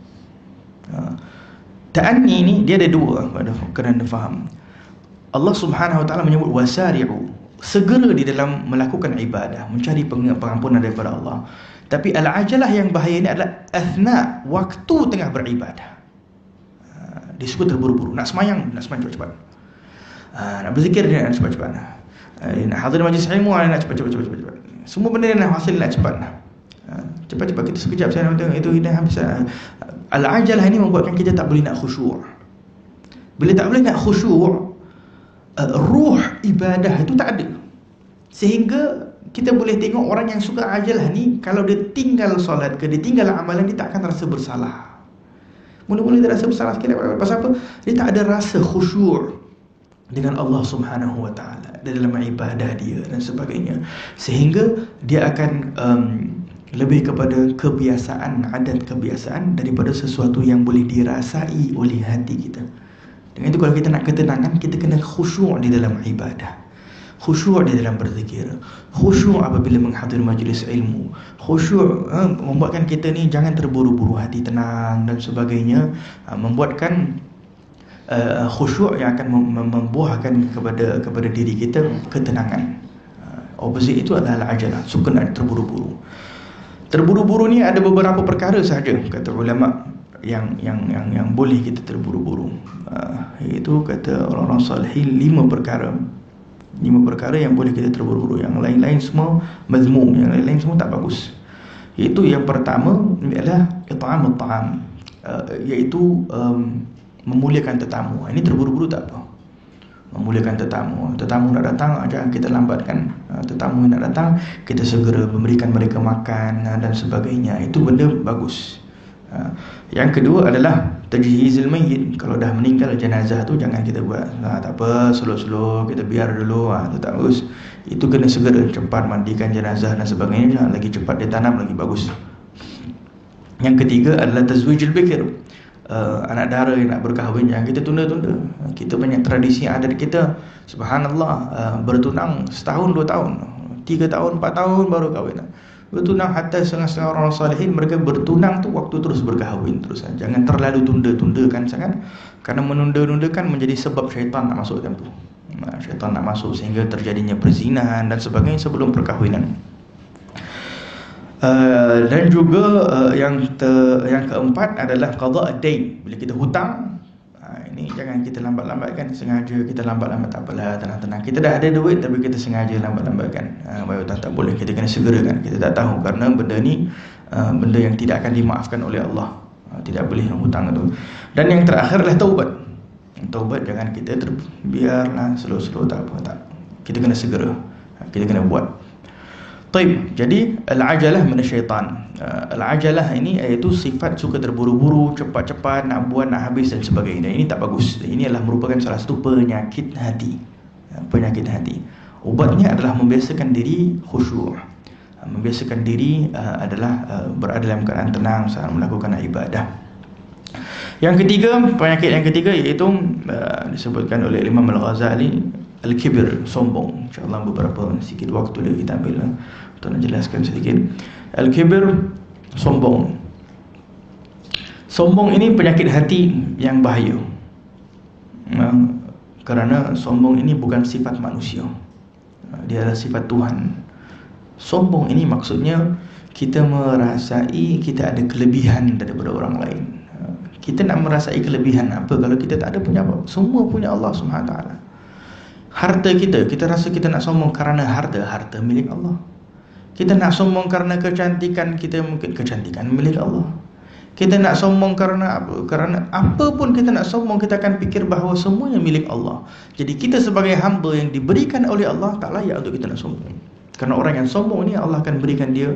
Ta'anni ni dia ada dua, kena faham. Allah Subhanahu wa taala menyebut wasari'u, segera di dalam melakukan ibadah, mencari pengampunan daripada Allah. Tapi al-ajalah yang bahaya ini adalah athna, waktu tengah beribadah. Dia suka terburu-buru, nak semayang cepat-cepat. Nak berzikir dia nak cepat-cepat. Nak hadir majlis ilmu nak cepat-cepat. Semua benda dia nak hasil nak cepat. Cepat-cepat, kita sekejap saya nak tengok itu dah habis. Al-ajalah ini membuatkan kita tak boleh nak khusyuk. Bila tak boleh nak khusyuk, ruh ibadah itu tak ada. Sehingga kita boleh tengok orang yang suka ajalah ni, kalau dia tinggal solat ke, dia tinggal amalan, dia tak akan rasa bersalah. Mula-mula dia rasa bersalah sikit. Pasal apa? Dia tak ada rasa khusyuk dengan Allah Subhanahu wa taala dalam ibadah dia dan sebagainya. Sehingga dia akan lebih kepada kebiasaan, adat kebiasaan daripada sesuatu yang boleh dirasai oleh hati kita. Dengan itu kalau kita nak ketenangan, kita kena khusyuk di dalam ibadah, khusyuk di dalam berzikir, khusyuk apabila menghadir majlis ilmu, khusyuk membuatkan kita ni jangan terburu-buru, hati tenang dan sebagainya, membuatkan khusyuk yang akan membuahkan kepada diri kita ketenangan. Opposite itu adalah ajalah, suka nak terburu-buru. Terburu-buru ni ada beberapa perkara sahaja kata ulama yang boleh kita terburu-buru. Iaitu kata orang-orang salihin 5 perkara. 5 perkara yang boleh kita terburu-buru. Yang lain-lain semua mazmum, yang lain-lain semua tak bagus. Iaitu yang pertama ialah it'amut ta'am, iaitu memuliakan tetamu. Ini terburu-buru tak apa. Memuliakan tetamu nak datang, jangan kita lambatkan. Tetamu yang nak datang, kita segera memberikan mereka makan dan sebagainya. Itu benda bagus. Yang kedua adalah tajhizul mayyit. Kalau dah meninggal jenazah tu jangan kita buat tak apa, slow-slow, kita biar dulu, itu tak bagus. Itu kena segera cepat mandikan jenazah dan sebagainya. Jangan lagi cepat dia tanam, lagi bagus. Yang ketiga adalah tazwijul bikir. Anak dara yang nak berkahwin, jangan kita tunda-tunda. Kita banyak tradisi adat kita, subhanallah, bertunang setahun, 2 tahun, 3 tahun, 4 tahun baru kahwin. Bertunang, hatta setengah-setengah orang salihin mereka bertunang tu waktu terus berkahwin terus. Jangan terlalu tunda-tundakan sangat, kerana menunda-nundakan menjadi sebab syaitan nak masuk dalam tu. Syaitan nak masuk sehingga terjadinya perzinahan dan sebagainya sebelum perkahwinan. Dan juga yang keempat adalah qada' ad-dain. Bila kita hutang, ini jangan kita lambat-lambatkan. Sengaja kita lambat-lambat, tak apalah, tenang-tenang. Kita dah ada duit tapi kita sengaja lambat-lambatkan. Tak boleh, kita kena segerakan. Kita tak tahu, kerana benda ni benda yang tidak akan dimaafkan oleh Allah. Tidak boleh hutang itu. Dan yang terakhir adalah taubat. Taubat jangan kita biarlah slow-slow, tak apa, tak. Kita kena segera, kita kena buat. Taib. Jadi al-ajalah minasyaitan. Al-ajalah ini iaitu sifat suka terburu-buru, cepat-cepat nak buat, nak habis dan sebagainya. Ini tak bagus. Ini adalah merupakan salah satu penyakit hati. Penyakit hati. Ubatnya adalah membiasakan diri khusyuk. Membiasakan diri adalah berada dalam keadaan tenang saat melakukan ibadah. Yang ketiga, penyakit yang ketiga iaitu disebutkan oleh Imam Al-Ghazali, al-kibir, sombong. InsyaAllah beberapa sikit waktu dia kita ambil untuk nak jelaskan sedikit. Al-kibir, sombong. Sombong ini penyakit hati yang bahaya. Kerana sombong ini bukan sifat manusia, dia adalah sifat Tuhan. Sombong ini maksudnya kita merasai kita ada kelebihan daripada orang lain. Kita nak merasai kelebihan apa kalau kita tak ada punya apa? Semua punya Allah Subhanahu Wa Taala. Harta kita rasa kita nak sombong kerana harta milik Allah. Kita nak sombong kerana kecantikan kita, mungkin kecantikan milik Allah. Kita nak sombong kerana apa? Kerana apa pun kita nak sombong, kita akan fikir bahawa semuanya milik Allah. Jadi kita sebagai hamba yang diberikan oleh Allah tak layak untuk kita nak sombong. Kerana orang yang sombong ni Allah akan berikan dia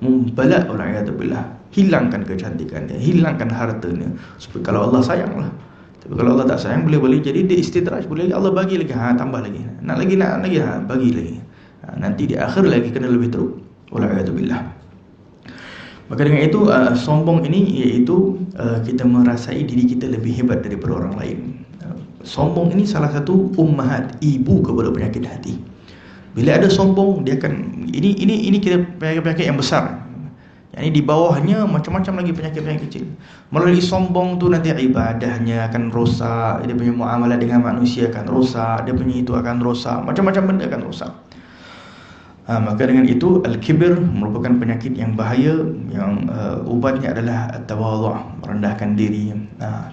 mumbalat, orang kata billah, hilangkan kecantikan dia, hilangkan hartanya. Sebab kalau Allah sayanglah. Tapi kalau Allah tak sayang, boleh jadi dia istidraj, boleh Allah bagi lagi, tambah lagi, nak lagi, bagi lagi. Nanti di akhir lagi kena lebih teruk. Wala'iyatubillah. Maka dengan itu sombong ini iaitu kita merasai diri kita lebih hebat daripada orang lain. Sombong ini salah satu ummahat, ibu kepada penyakit hati. Bila ada sombong, dia akan ini kita penyakit yang besar. Yang ini di bawahnya macam-macam lagi penyakit-penyakit kecil. Melalui sombong tu nanti ibadahnya akan rosak, dia punya muamalah dengan manusia akan rosak, dia punya itu akan rosak, macam-macam benda akan rosak. Maka dengan itu al-kibir merupakan penyakit yang bahaya, yang ubatnya adalah at-tawadhu', merendahkan diri.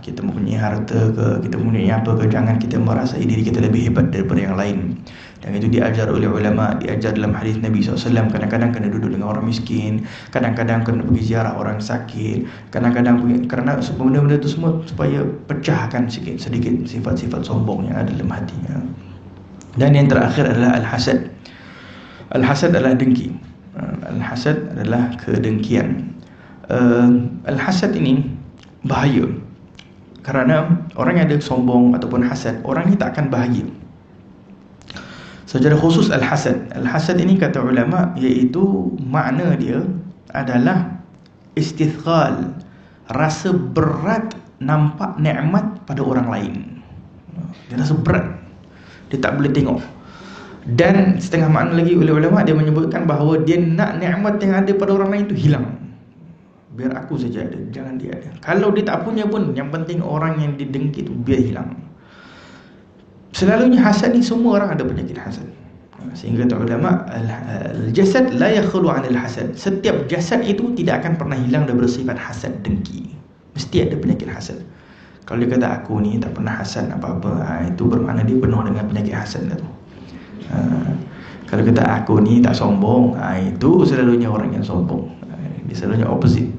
Kita mempunyai harta ke, kita mempunyai apa ke, jangan kita merasai diri kita lebih hebat daripada yang lain. Dan itu diajar oleh ulama, diajar dalam hadis Nabi SAW. Kadang-kadang kena duduk dengan orang miskin, kadang-kadang kena pergi ziarah orang sakit, kadang-kadang kerana benda-benda itu semua supaya pecahkan sedikit sifat-sifat sombong yang ada dalam hatinya. Dan yang terakhir adalah al-hasad. Al-hasad adalah dengki. Al-hasad adalah kedengkian. Al-hasad ini bahaya. Kerana orang yang ada sombong ataupun hasad, orang ini tak akan bahagia. Secara khusus al-hasad. Al-hasad ini kata ulama iaitu makna dia adalah istithqal, rasa berat nampak nikmat pada orang lain. Dia rasa berat, dia tak boleh tengok. Dan setengah makna lagi oleh ulama, dia menyebutkan bahawa dia nak nikmat yang ada pada orang lain itu hilang. Biar aku saja ada, jangan dia ada. Kalau dia tak punya pun, yang penting orang yang didengki itu biar hilang. Selalunya hasad ni semua orang ada penyakit hasad. Sehingga kata ulama, al-jasad la yakhlu 'anil hasad. Setiap jasad itu tidak akan pernah hilang daripada sifat hasad, dengki. Mesti ada penyakit hasad. Kalau dia kata aku ni tak pernah hasad apa-apa, itu bermakna dia penuh dengan penyakit hasad tu. Kalau kata aku ni tak sombong, itu selalunya orang yang sombong. Dia selalunya opposite.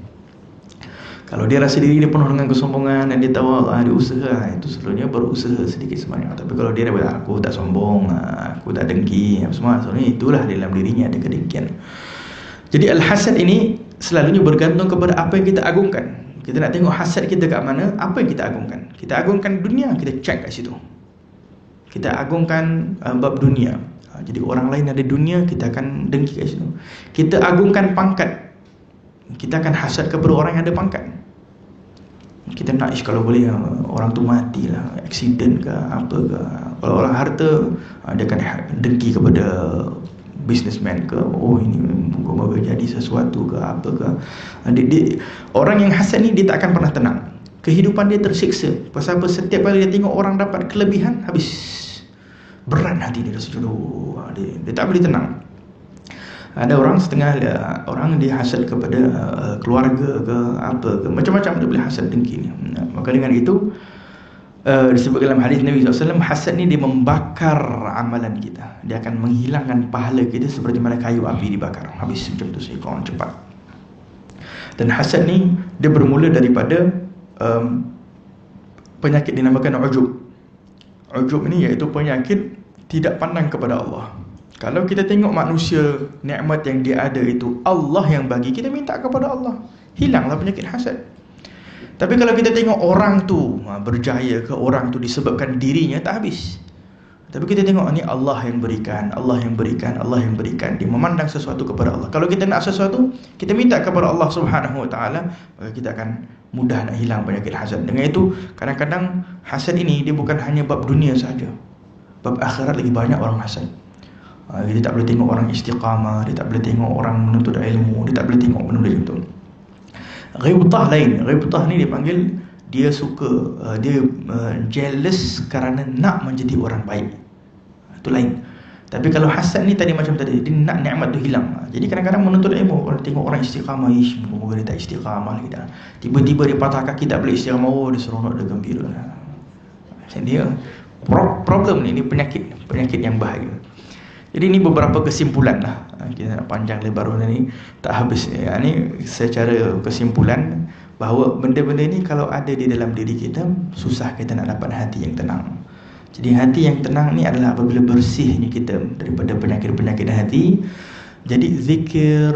Kalau dia rasa diri dia penuh dengan kesombongan dan dia tahu Allah ada usaha, itu selalunya berusaha sedikit sebanyak. Tapi kalau dia berkata aku tak sombong, aku tak dengki, semua selalunya itulah dalam dirinya ada kedengkian. Jadi al-hasad ini selalunya bergantung kepada apa yang kita agungkan. Kita nak tengok hasad kita kat mana, apa yang kita agungkan. Kita agungkan dunia, kita check kat situ. Kita agungkan bab dunia. Jadi orang lain ada dunia, kita akan dengki kat situ. Kita agungkan pangkat, kita akan hasad kepada orang yang ada pangkat. Kita nak kalau boleh orang tu matilah, aksiden ke apa ke. Kalau orang harta, dia akan dengki kepada businessman ke, oh ini moga-moga jadi sesuatu ke apa ke. Orang yang hasad ni dia tak akan pernah tenang. Kehidupan dia tersiksa. Pasal apa? Setiap kali dia tengok orang dapat kelebihan, habis berat hati dia rasa jodoh. Dia tak boleh tenang. Ada orang setengah orang dia hasad kepada keluarga ke apa ke, macam-macam dia boleh hasad dengki ni. Maka dengan itu disebut dalam hadis Nabi SAW, hasad ni dia membakar amalan kita. Dia akan menghilangkan pahala kita seperti mana kayu api dibakar. Habis macam tu seekor cepat. Dan hasad ni dia bermula daripada penyakit dinamakan ujub. Ujub ni iaitu penyakit tidak pandang kepada Allah. Kalau kita tengok manusia, nikmat yang dia ada itu Allah yang bagi, kita minta kepada Allah, hilanglah penyakit hasad. Tapi kalau kita tengok orang tu berjaya ke, orang tu disebabkan dirinya, tak habis. Tapi kita tengok ni Allah yang berikan, Allah yang berikan, Allah yang berikan. Dia memandang sesuatu kepada Allah. Kalau kita nak sesuatu, kita minta kepada Allah Subhanahu Wa Taala, maka kita akan mudah nak hilang penyakit hasad. Dengan itu, kadang-kadang hasad ini dia bukan hanya bab dunia saja. Bab akhirat lagi banyak orang hasad. Dia tak boleh tengok orang istiqamah, dia tak boleh tengok orang menuntut ilmu, dia tak boleh tengok benda macam tu. Ghibtah lain. Ghibtah ni dipanggil dia suka, dia jealous kerana nak menjadi orang baik. Itu lain. Tapi kalau hasad ni tadi macam tadi, dia nak nikmat tu hilang. Jadi kadang-kadang menuntut ilmu, kalau tengok orang istiqamah, moga dia tak istiqamah lagi dah. Tiba-tiba dia patah kaki tak boleh istiqamah, oh dia seronok, dia gembira. Macam dia problem ni penyakit yang bahaya. Jadi ini beberapa kesimpulan lah. Kita nak panjang lebar ni tak habis. Ini secara kesimpulan bahawa benda-benda ni kalau ada di dalam diri kita, susah kita nak dapat hati yang tenang. Jadi hati yang tenang ni adalah apabila bersihnya kita daripada penyakit-penyakit hati. Jadi zikir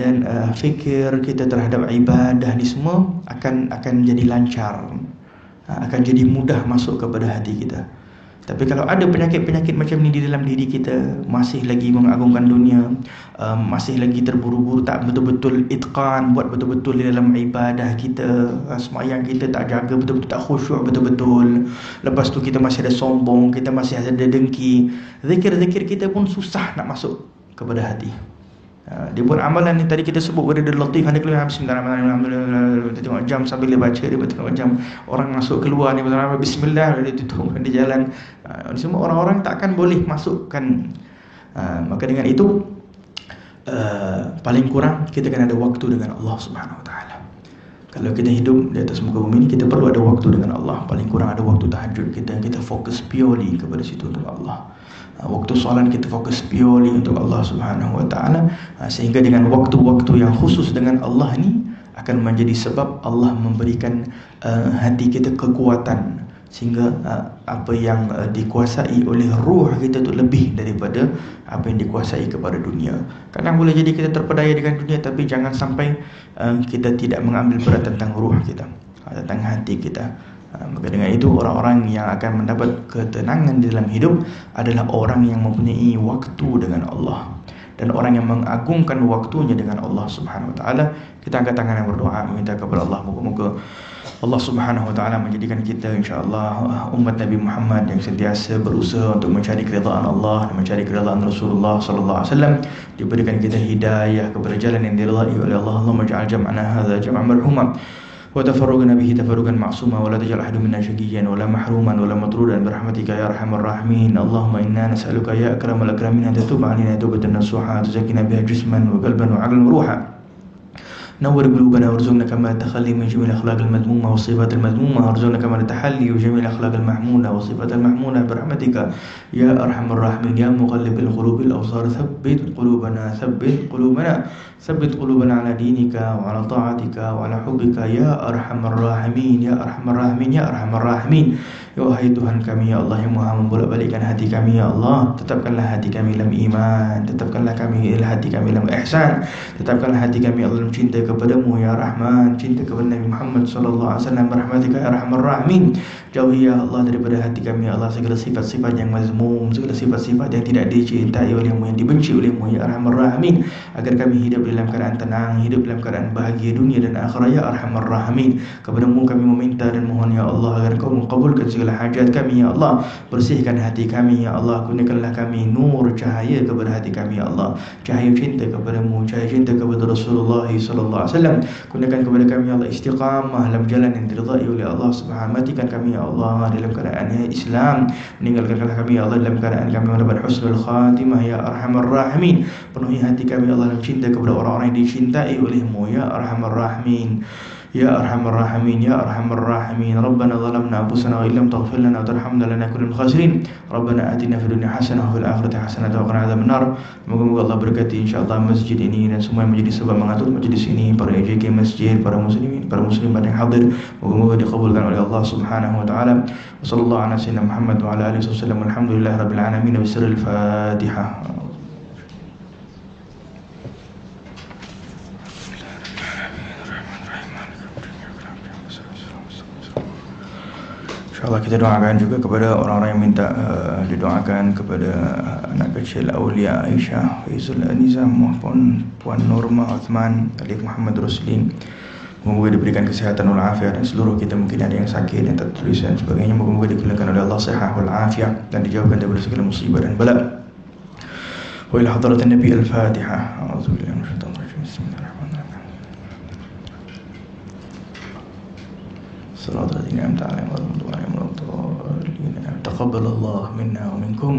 dan fikir kita terhadap ibadah ni semua akan jadi lancar, akan jadi mudah masuk kepada hati kita. Tapi kalau ada penyakit-penyakit macam ni di dalam diri kita, masih lagi mengagungkan dunia, masih lagi terburu-buru, tak betul-betul itqan, buat betul-betul di dalam ibadah kita, sembahyang kita tak jaga betul-betul, tak khusyuk betul-betul, lepas tu kita masih ada sombong, kita masih ada dengki, zikir-zikir kita pun susah nak masuk kepada hati. Dia buat amalan ni tadi kita sebut Wiridul Latif, ada keluar bismillahirrahmanirrahim, kita tengok jam sambil dia baca, dia tengok jam orang masuk keluar ni bismillah, dia tutup di jalan. Semua orang-orang takkan boleh masukkan. Maka dengan itu paling kurang kita kena ada waktu dengan Allah Subhanahu Wa Taala. Kalau kita hidup di atas muka bumi ni, kita perlu ada waktu dengan Allah. Paling kurang ada waktu tahajud kita fokus purely kepada situ untuk Allah. Waktu solat kita fokus purely untuk Allah Subhanahu Wa Taala, sehingga dengan waktu-waktu yang khusus dengan Allah ni akan menjadi sebab Allah memberikan hati kita kekuatan, sehingga apa yang dikuasai oleh ruh kita tu lebih daripada apa yang dikuasai kepada dunia. Kadang boleh jadi kita terpedaya dengan dunia, tapi jangan sampai kita tidak mengambil berat tentang ruh kita, tentang hati kita. Maka dengan itu orang-orang yang akan mendapat ketenangan di dalam hidup adalah orang yang mempunyai waktu dengan Allah, dan orang yang mengagungkan waktunya dengan Allah Subhanahu Wa Taala. Kita angkat tangan dan berdoa meminta kepada Allah, moga-moga Allah Subhanahu Wa Taala menjadikan kita insya-Allah umat Nabi Muhammad yang sentiasa berusaha untuk mencari keridhaan Allah dan mencari keridhaan Rasulullah sallallahu alaihi wasallam, diberikan kita hidayah kepada jalan yang diridai oleh Allah. Allahumma ja'al jam'ana hadza jam'an marhuma وتفرقنا به تفرقا معصوما ولا تجعل أحد منا شقيا ولا محروما ولا مطرودا برحمتك يا أرحم الراحمين. اللهم إنا نسألك يا أكرم الأكرمين أن تتوب علينا توبة نصوحا تزكينا بها جسما وقلبا وعقلا وروحا نور قلوبنا وارزقنا كمال التخلي من جميع الأخلاق المذمومة والصفات المذمومة، وارزقنا كمال التحلي بجميع الأخلاق المحمودة والصفات المحمودة برحمتك يا أرحم الراحمين. يا مقلب القلوب الأبصار ثبت قلوبنا ثبت قلوبنا على دينك وعلى طاعتك وعلى حبك يا أرحم الراحمين يا أرحم الراحمين يا أرحم الراحمين. Ya wahai Tuhan kami ya Allah yang maha membolak-balikkan hati kami ya Allah, tetapkanlah hati kami dalam iman, tetapkanlah hati kami dalam ihsan, tetapkanlah hati kami ya Allah dalam cinta kepadamu ya Rahman, cinta kepada Nabi Muhammad sallallahu alaihi wasallam berahmatika ya arhamar rahimin. Jauhi ya Allah daripada hati kami ya Allah segala sifat-sifat yang mazmum, segala sifat-sifat yang tidak dicintai olehmu, yang dibenci olehmu ya arhamar rahimin, agar kami hidup dalam keadaan tenang, hidup dalam keadaan bahagia dunia dan akhirat ya arhamar rahimin. Kepadamu kami meminta dan mohon ya Allah agar Kau mengabulkan segala hajat kami ya Allah, bersihkan hati kami ya Allah, kurniakanlah kami nur cahaya kepada hati kami ya Allah, cahaya cinta kepadamu, cahaya cinta kepada Rasulullah sallallahu alaihi wasallam. Kurniakan kepada kami ya Allah istiqamah dalam jalan yang diridai oleh Allah Subhanahu. Matikan kami ya Allah dalam keadaan Islam, meninggalkanlah kami ya Allah dalam keadaan kami mendapat husnul khatimah ya arhamar rahimin. Penuhi hati kami ya Allah dalam cinta kepada orang-orang yang dicintai olehmu ya arhamar rahimin. يا أرحم الراحمين يا أرحم الراحمين. ربنا ظلمنا أنفسنا وإن لم تغفر لنا وترحمنا لنكن من الخاسرين. ربنا آتنا في الدنيا حسنة وفي الآخرة حسنة وقنا عذاب النار. Moga-moga Allah berkati insyaallah masjid ini dan semua yang menjadi sebab mengatur majlis ini, para EJK masjid, para muslimin yang hadir, moga-moga dikabulkan oleh Allah Subhanahu wa taala. Wassallallahu ala sayyidina Muhammad wa ala alihi wasallam. Alhamdulillahirabbil alamin. Bismillahil Fatihah. InsyaAllah kita doakan juga kepada orang-orang yang minta didoakan, kepada anak kecil Aulia Aisyah, Faizul Anizah maupun Puan Nurma Uthman, Alif Muhammad Ruslin. Moga-moga diberikan kesihatan wal afiat, dan seluruh kita mungkin ada yang sakit, yang tak tertulis dan sebagainya. Moga-moga dikurniakan oleh Allah sihat wal afiat dan dijauhkan daripada segala musibah dan bala. Wa ila hadratin Nabi al-Fatihah. A'udzubillahi minasyaitonir rajim. Bismillahirrahmanirrahim. صراط الذين أنعمت عليهم غير المغضوب عليهم ولا الضالين. تقبل الله منا ومنكم